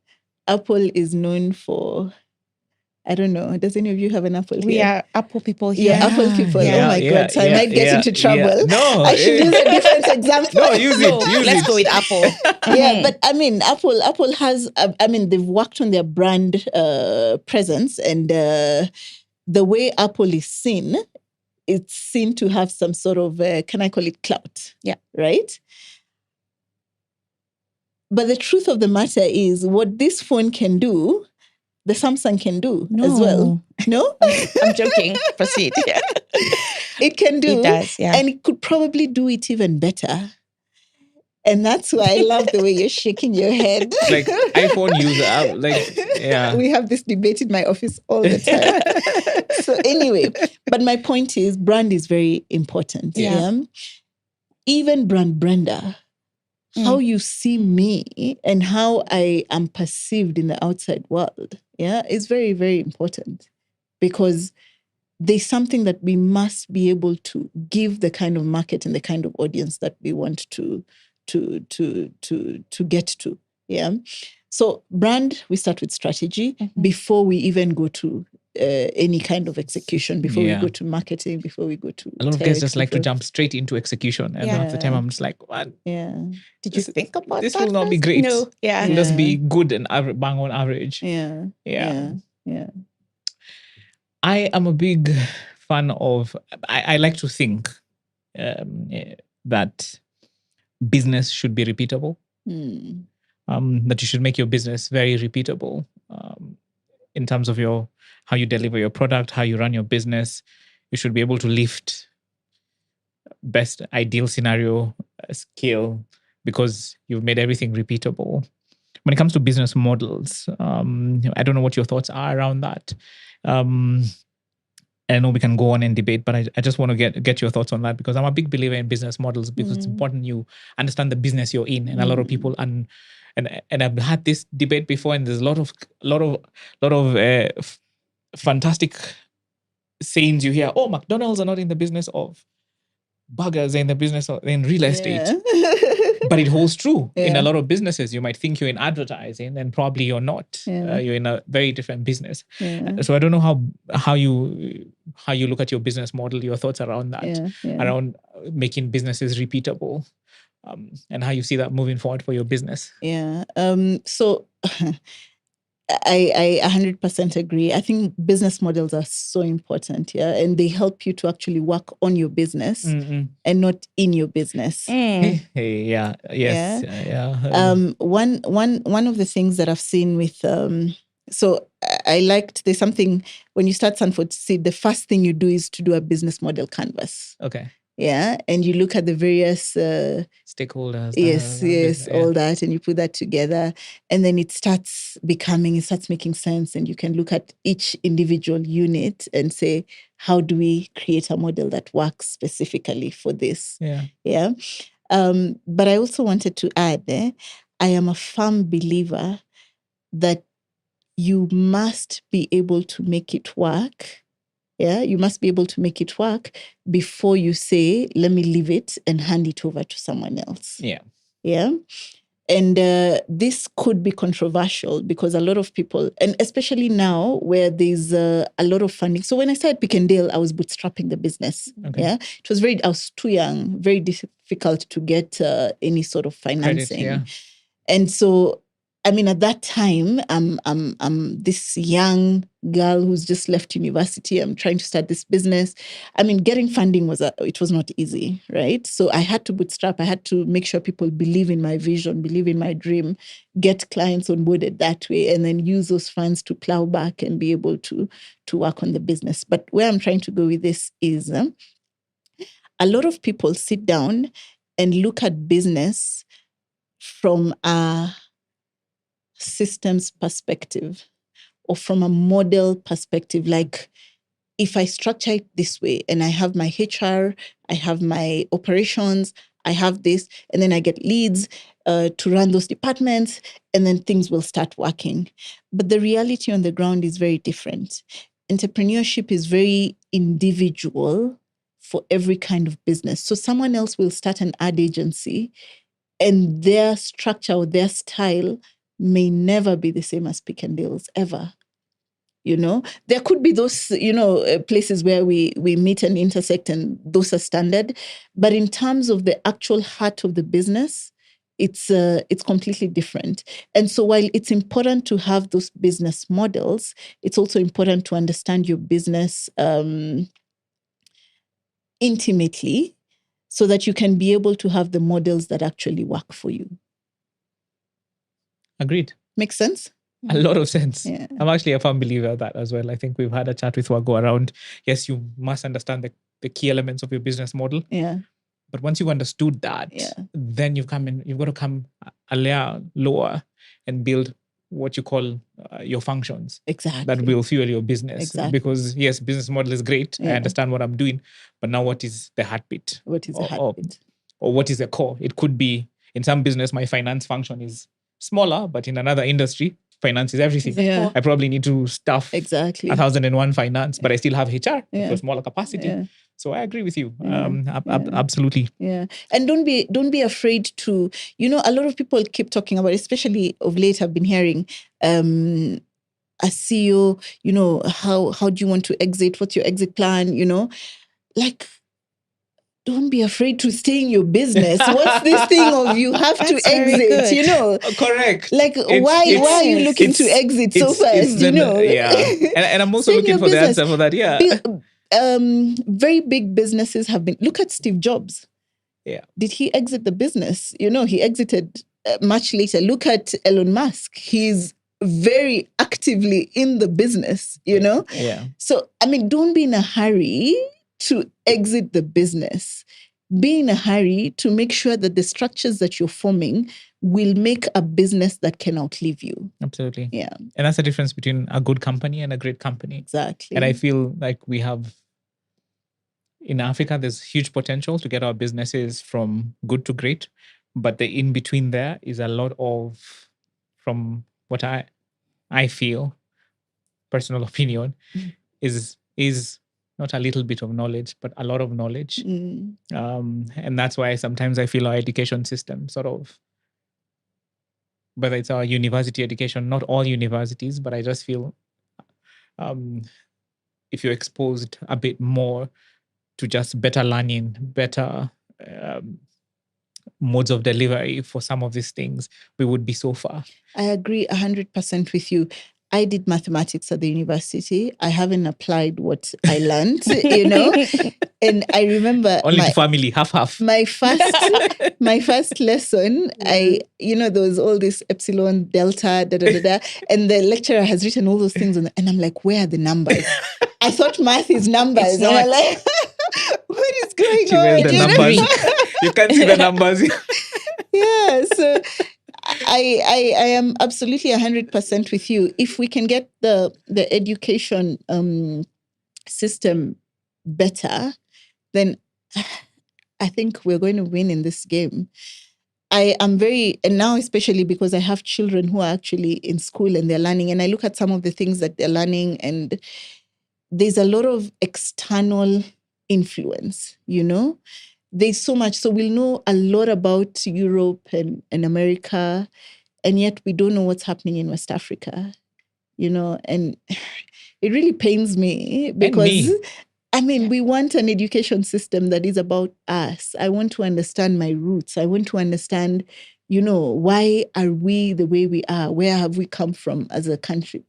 Apple is known for I don't know. Does any of you have an Apple We here? are Apple people here. Yeah, Apple people. Yeah, Oh my yeah, God. So I yeah, might get yeah, into trouble. yeah. No, I should use a different example. No, use it. Use Let's it. go with Apple. Yeah, Mhm. but I mean, Apple has, they've worked on their brand presence, and the way Apple is seen, it's seen to have some sort of, can I call it clout? Yeah. Right? But the truth of the matter is, what this phone can do, the Samsung can do as well. No? I'm joking. Proceed. Yeah. It can do. It does, yeah. And it could probably do it even better. And that's why I love the way you're shaking your head. Like iPhone user, yeah. We have this debate in my office all the time. So anyway, but my point is, brand is very important. Yeah. Even brand Brendah, how you see me and how I am perceived in the outside world, is very, very important, because there's something that we must be able to give the kind of market and the kind of audience that we want to get to. Yeah. So brand, we start with strategy before we even go to any kind of execution, before we go to marketing, before we go to a lot of guys just like to jump straight into execution, and half the time I'm just like, what? Yeah. Did you think about this that will not be first? great. No. Yeah. It will just be good and bang on average. Yeah. I am a big fan of, I like to think that business should be repeatable. That you should make your business very repeatable in terms of how you deliver your product, how you run your business. You should be able to lift best ideal scenario scale because you've made everything repeatable. When it comes to business models, I don't know what your thoughts are around that. I know we can go on and debate, but I just want to get your thoughts on that, because I'm a big believer in business models, because it's important you understand the business you're in, and a lot of people and I've had this debate before, and there's a lot of fantastic sayings you hear. Oh, McDonald's are not in the business of burgers, they're in the business of in real estate. But it holds true in a lot of businesses. You might think you're in advertising, and probably you're not. You're in a very different business. So I don't know how you look at your business model, your thoughts around that, around making businesses repeatable, and how you see that moving forward for your business. So I 100% agree. I think business models are so important, and they help you to actually work on your business and not in your business. One of the things that I've seen with so I liked, there's something when you start Sanford Seed, the first thing you do is to do a business model canvas. Okay. Yeah, and you look at the various stakeholders. All that, and you put that together, and then it starts making sense, and you can look at each individual unit and say, how do we create a model that works specifically for this? But I also wanted to add, I am a firm believer that you must be able to make it work. You must be able to make it work before you say, let me leave it and hand it over to someone else. And this could be controversial, because a lot of people, and especially now where there's a lot of funding. So when I started Pick and Dale, I was bootstrapping the business. It was I was too young, very difficult to get any sort of financing. Credit, And so, I mean, at that time, I'm this young girl who's just left university. I'm trying to start this business. I mean, getting funding was not easy, right? So I had to bootstrap. I had to make sure people believe in my vision, believe in my dream, get clients onboarded that way, and then use those funds to plow back and be able to work on the business. But where I'm trying to go with this is a lot of people sit down and look at business from a systems perspective or from a model perspective. Like, if I structure it this way and I have my HR, I have my operations, I have this, and then I get leads to run those departments, and then things will start working. But the reality on the ground is very different. Entrepreneurship is very individual for every kind of business. So someone else will start an ad agency, and their structure or their style may never be the same as Pick and Dale's ever. There could be those, places where we meet and intersect, and those are standard. But in terms of the actual heart of the business, it's completely different. And so while it's important to have those business models, it's also important to understand your business intimately, so that you can be able to have the models that actually work for you. Agreed. Makes sense? A lot of sense. Yeah. I'm actually a firm believer of that as well. I think we've had a chat with Wago around, yes, you must understand the key elements of your business model. Yeah. But once you've understood that, then you've got to come a layer lower and build what you call your functions. Exactly. That will fuel your business. Exactly. Because yes, business model is great. I understand what I'm doing, but now what is the heartbeat? What is the heartbeat? Or what is the core? It could be, in some business, my finance function is smaller, but in another industry, finance is everything. Yeah. I probably need to staff 1,001 finance, but I still have HR to a smaller capacity. Yeah. So I agree with you. Absolutely. Yeah. And don't be afraid to, a lot of people keep talking about, especially of late, I've been hearing, a CEO, how do you want to exit? What's your exit plan? Like, don't be afraid to stay in your business. What's this thing of you have to exit, Correct. Like, why are you looking to exit so fast, Yeah. And I'm also looking for the answer for that, yeah. Very big businesses have been, look at Steve Jobs. Yeah. Did he exit the business? He exited much later. Look at Elon Musk. He's very actively in the business, Yeah. So, don't be in a hurry to exit the business. Be in a hurry to make sure that the structures that you're forming will make a business that can outlive you. Absolutely. Yeah. And that's the difference between a good company and a great company. Exactly. And I feel like we have, in Africa, there's huge potential to get our businesses from good to great. But the in-between there is a lot of, from what I feel, personal opinion, is not a little bit of knowledge, but a lot of knowledge. And that's why sometimes I feel our education system sort of, whether it's our university education, not all universities, but I just feel if you're exposed a bit more to just better learning, better modes of delivery for some of these things, we would be so far. I agree 100% with you. I did mathematics at the university. I haven't applied what I learned, And I remember only to family, half. My first lesson, there was all this epsilon, delta, and the lecturer has written all those things and I'm like, where are the numbers? I thought math is numbers, and I'm like, what is going on? The numbers. You can't see the numbers. Yeah, so I am absolutely 100% with you. If we can get the education system better, then I think we're going to win in this game. I am and now especially because I have children who are actually in school and they're learning, and I look at some of the things that they're learning, and there's a lot of external influence, There's so much. So we'll know a lot about Europe and America, and yet we don't know what's happening in West Africa, and it really pains me because, we want an education system that is about us. I want to understand my roots. I want to understand, why are we the way we are? Where have we come from as a country?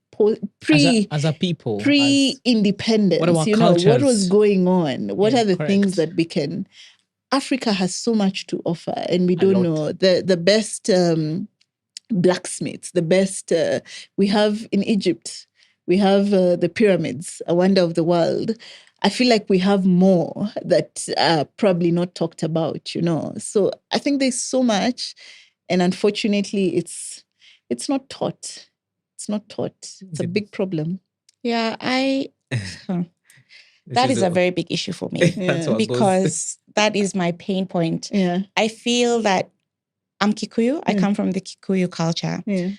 As a people. Pre-independence, what was going on? What are the things that we can... Africa has so much to offer, and we don't know. The best blacksmiths, the best we have in Egypt. We have the pyramids, a wonder of the world. I feel like we have more that are probably not talked about, So I think there's so much, and unfortunately, it's not taught. It's not taught. It's a big problem. Yeah, that is a very big issue for me because that is my pain point. Yeah. I feel that I'm Kikuyu. I come from the Kikuyu culture. Yeah.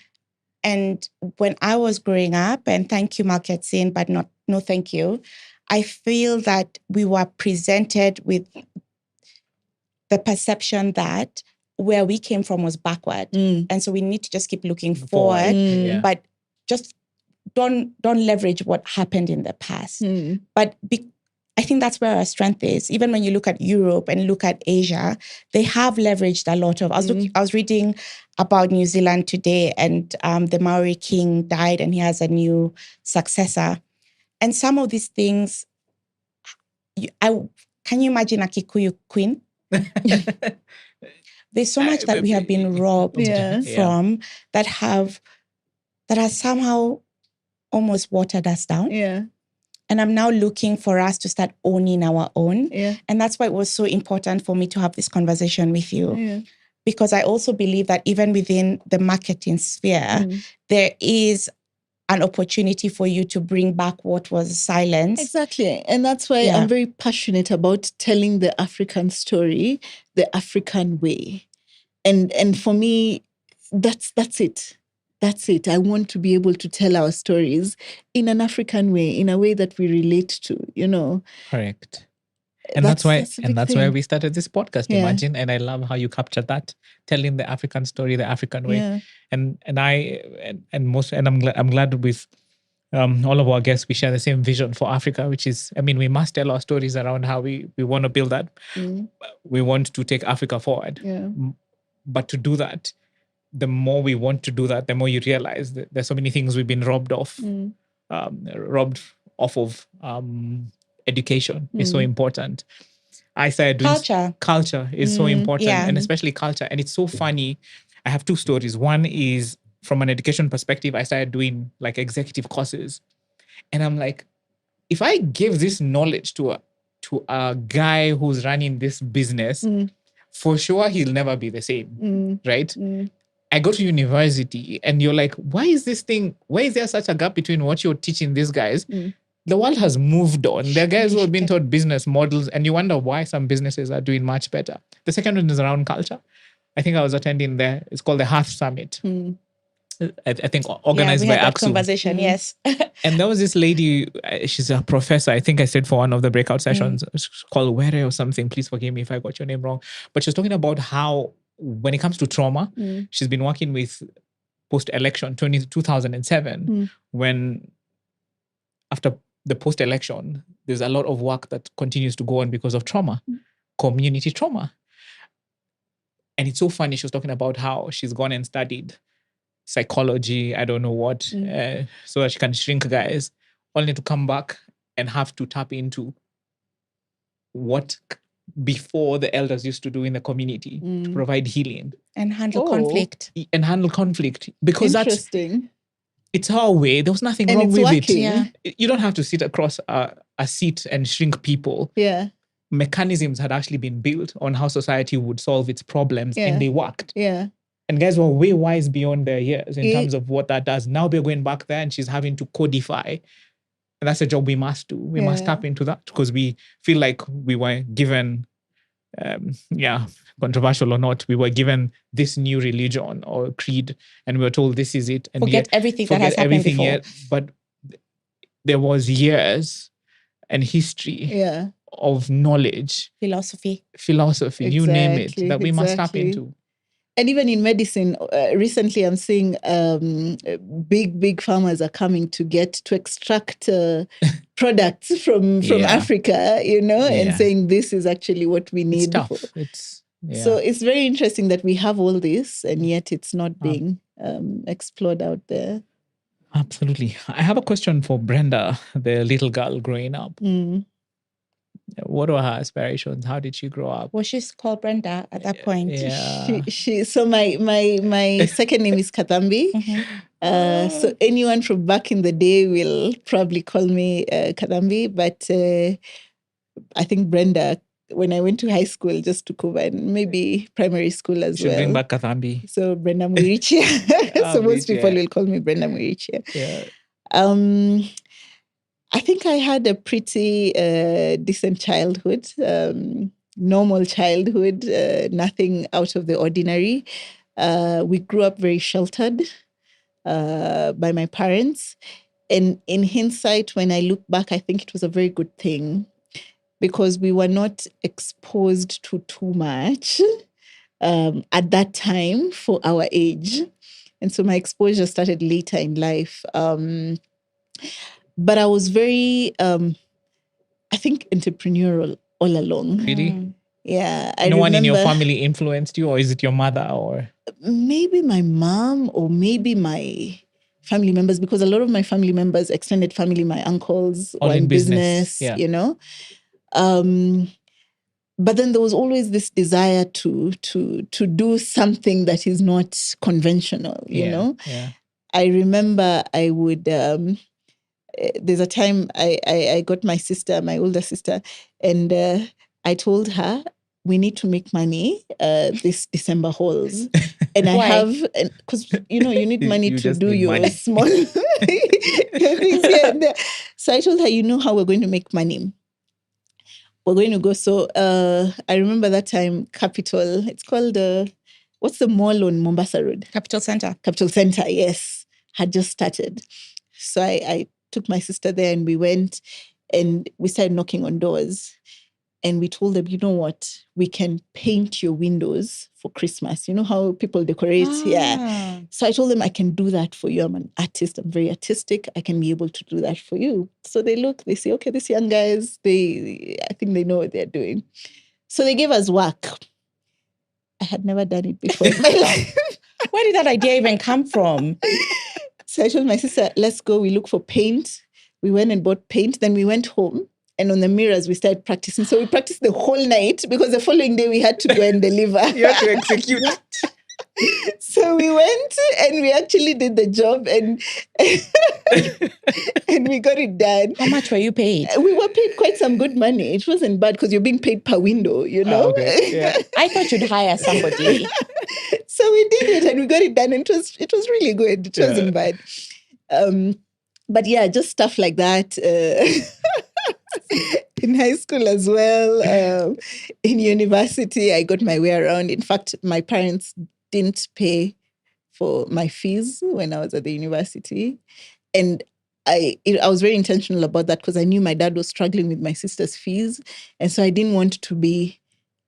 And when I was growing up, and thank you, Malketsin, but no thank you, I feel that we were presented with the perception that where we came from was backward. And so we need to just keep looking forward. Yeah. But just don't leverage what happened in the past. But I think that's where our strength is. Even when you look at Europe and look at Asia, they have leveraged a lot of. I was reading about New Zealand today, and the Maori king died, and he has a new successor. And some of these things, can you imagine a Kikuyu queen? There's so much that we have been robbed from that has somehow almost watered us down. Yeah. And I'm now looking for us to start owning our own. Yeah. And that's why it was so important for me to have this conversation with you. Yeah. Because I also believe that even within the marketing sphere, there is an opportunity for you to bring back what was silenced. Exactly. And that's why I'm very passionate about telling the African story, the African way. And for me, that's it. That's it. I want to be able to tell our stories in an African way, in a way that we relate to, Correct. And that's why we started this podcast. Yeah. Imagine, and I love how you captured that, telling the African story the African way. Yeah. And I'm glad with all of our guests we share the same vision for Africa, which is, we must tell our stories around how we want to build that. We want to take Africa forward. Yeah. But to do that, the more we want to do that, the more you realize that there's so many things we've been robbed off of. Education is so important. I said culture is so important, and especially culture. And it's so funny. I have two stories. One is from an education perspective. I started doing like executive courses, and I'm like, if I give this knowledge to a guy who's running this business, for sure he'll never be the same, right? I go to university, and you're like, why is there such a gap between what you're teaching these guys? The world has moved on. There are guys who have been taught business models, and you wonder why some businesses are doing much better. The second one is around culture. I think I was attending there. It's called the Hearth Summit. I think organized by AXU. Conversation, yes. And there was this lady, she's a professor. I think I said for one of the breakout sessions, it's called Were or something. Please forgive me if I got your name wrong. But she was talking about how when it comes to trauma, she's been working with post-election 2007, when after the post-election, there's a lot of work that continues to go on because of trauma, community trauma. And it's so funny. She was talking about how she's gone and studied psychology, I don't know what, so that she can shrink guys, only to come back and have to tap into what before the elders used to do in the community to provide healing. And handle conflict. Because it's our way. There was nothing wrong with working. it. Yeah. You don't have to sit across a seat and shrink people. Yeah. Mechanisms had actually been built on how society would solve its problems, and they worked. Yeah. And guys were way wise beyond their years in terms of what that does. Now they're going back there, and she's having to codify. And that's a job we must do. We must tap into that, because we feel like we were given, controversial or not, we were given this new religion or creed, and we were told this is it. And forget everything that has happened before. But there was years and history of knowledge. Philosophy, you name it, that we must tap into. And even in medicine, recently I'm seeing big farmers are coming to extract products from Africa, and saying this is actually what we need. So it's very interesting that we have all this, and yet it's not being explored out there. Absolutely. I have a question for Brendah, the little girl growing up. What were her aspirations? How did she grow up? Well, she's called Brendah at that point. Yeah. So my second name is Kathambi. So anyone from back in the day will probably call me Kathambi, but I think Brendah, when I went to high school, just took over, and maybe primary school as well. Bring back Kathambi. So Brendah Mwirichia. So most people will call me Brendah Mwirichia. Yeah. I think I had a pretty decent childhood, normal childhood, nothing out of the ordinary. We grew up very sheltered by my parents. And in hindsight, when I look back, I think it was a very good thing, because we were not exposed to too much at that time for our age. And so my exposure started later in life. But I was very, I think, entrepreneurial all along. Really? Yeah. No one in your family influenced you, or is it your mother, or? Maybe my mom, or maybe my family members, because a lot of my family members, extended family, my uncles, All were in in business, yeah. you know. But then there was always this desire to do something that is not conventional, you know. Yeah. I remember I would. There's a time I got my sister, my older sister, and I told her, we need to make money this December hauls. And I have, because you need money You to just do need your money. small your things here and there. So I told her, you know how we're going to make money. We're going to go. So I remember that time, Capital, it's called, what's the mall on Mombasa Road? Capital Center. Capital Center, yes, had just started. So I took my sister there and we went and we started knocking on doors. And we told them, you know what, we can paint your windows for Christmas. You know how people decorate? Yeah. So I told them, I can do that for you. I'm an artist. I'm very artistic. I can be able to do that for you. So they look, they say, okay, these young guys, I think they know what they're doing. So they gave us work. I had never done it before in my life. Where did that idea even come from? So I told my sister, let's go. We look for paint. We went and bought paint. Then we went home. And on the mirrors, we started practicing. So we practiced the whole night because the following day we had to go and deliver. You had to execute. So we went and we actually did the job and and we got it done. How much were you paid? We were paid quite some good money. It wasn't bad because you're being paid per window, you know? Okay. Yeah. I thought you'd hire somebody. So we did it and we got it done. And it was really good. It wasn't bad. But yeah, just stuff like that. In high school as well. In university, I got my way around. In fact, my parents didn't pay for my fees when I was at the university. And I was very intentional about that because I knew my dad was struggling with my sister's fees. And so I didn't want to be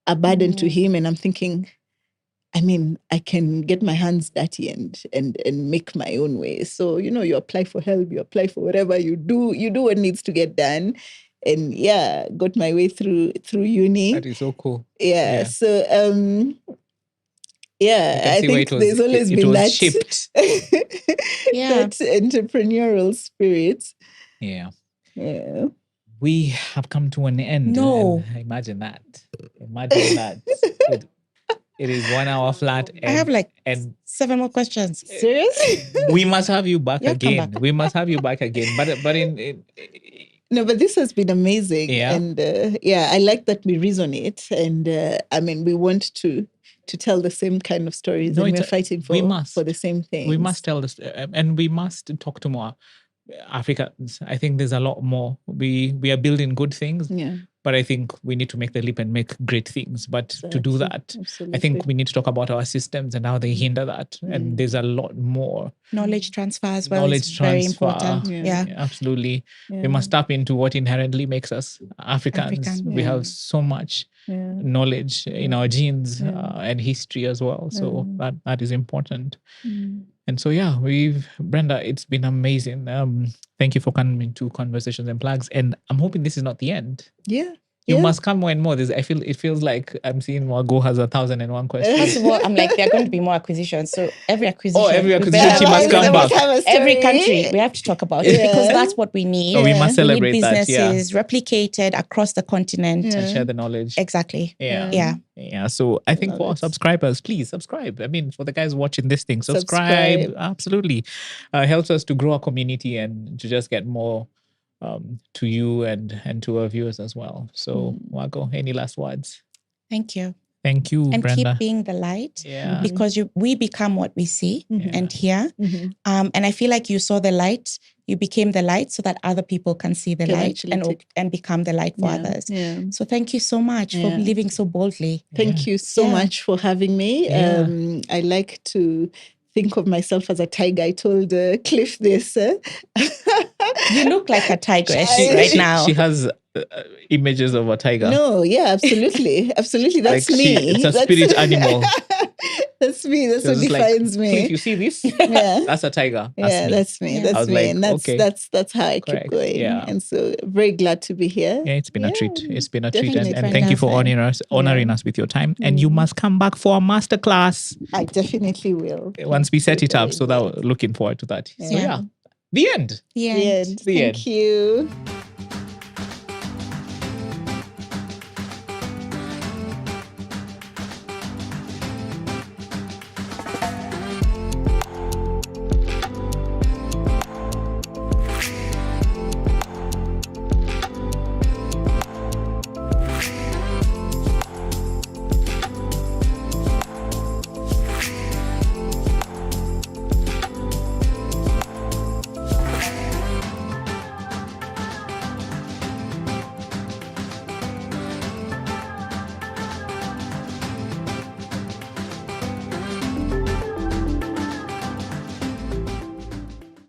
a burden to him. And I'm thinking, I mean, I can get my hands dirty and make my own way. So, you apply for help, you apply for whatever you do what needs to get done. And yeah, got my way through uni. That is so cool. Yeah. So I think there's always been that shaped. that entrepreneurial spirit. Yeah. Yeah. We have come to an end. No. Imagine that. It is 1 hour flat. I have and 7 more questions. Seriously? We must have you back again. Back. We must have you back again. But no, but this has been amazing. Yeah. And I like that we resonate. And we want to tell the same kind of stories. And we're fighting for the same thing. We must tell this, and we must talk to more Africans. I think there's a lot more. We are building good things. Yeah. But I think we need to make the leap and make great things. But to do that, absolutely. I think we need to talk about our systems and how they hinder that. And there's a lot more. Knowledge transfer as well is very important. Yeah. Absolutely. Yeah. We must tap into what inherently makes us Africans. We have so much knowledge in our genes and history as well. So that is important. And so, Brendah, it's been amazing. Thank you for coming to Conversations and Plugs. And I'm hoping this is not the end. Yeah. You must come more and more. It feels like I'm seeing Margot has 1,001 questions. First of all, I'm like, there are going to be more acquisitions. So every acquisition. She must come back. Every country, we have to talk about it because that's what we need. So we must celebrate we need businesses that. replicated across the continent. And share the knowledge. Exactly. Yeah. So I think for our subscribers, please subscribe. I mean, for the guys watching this thing, subscribe. Absolutely. Helps us to grow our community and to just get more to you and to our viewers as well. So, Margot, any last words? Thank you. Thank you, and Brendah. Keep being the light because we become what we see and hear. And I feel like you saw the light, you became the light so that other people can see the light and become the light for others. Yeah. So thank you so much for living so boldly. Thank you so much for having me. I like to think of myself as a tiger. I told Cliff this. You look like a tigress right now. She has images of a tiger. No, absolutely. Absolutely. That's me. It's a spirit animal. That's me. That's She what was just like, defines me. Cliff, you see this? Yeah. That's a tiger. Yeah, That's me. that's me. Yeah. That's I was me. like, And okay. that's how I Correct. keep going. Yeah. And so very glad to be here. Yeah, it's been a treat. It's been a treat. Definitely. And thank you for Brenda. honoring us with your time. And you must come back for a masterclass I definitely will. once we set it up. So that we're looking forward to that. So Yeah. the end. Yeah. The end. The Thank end. you.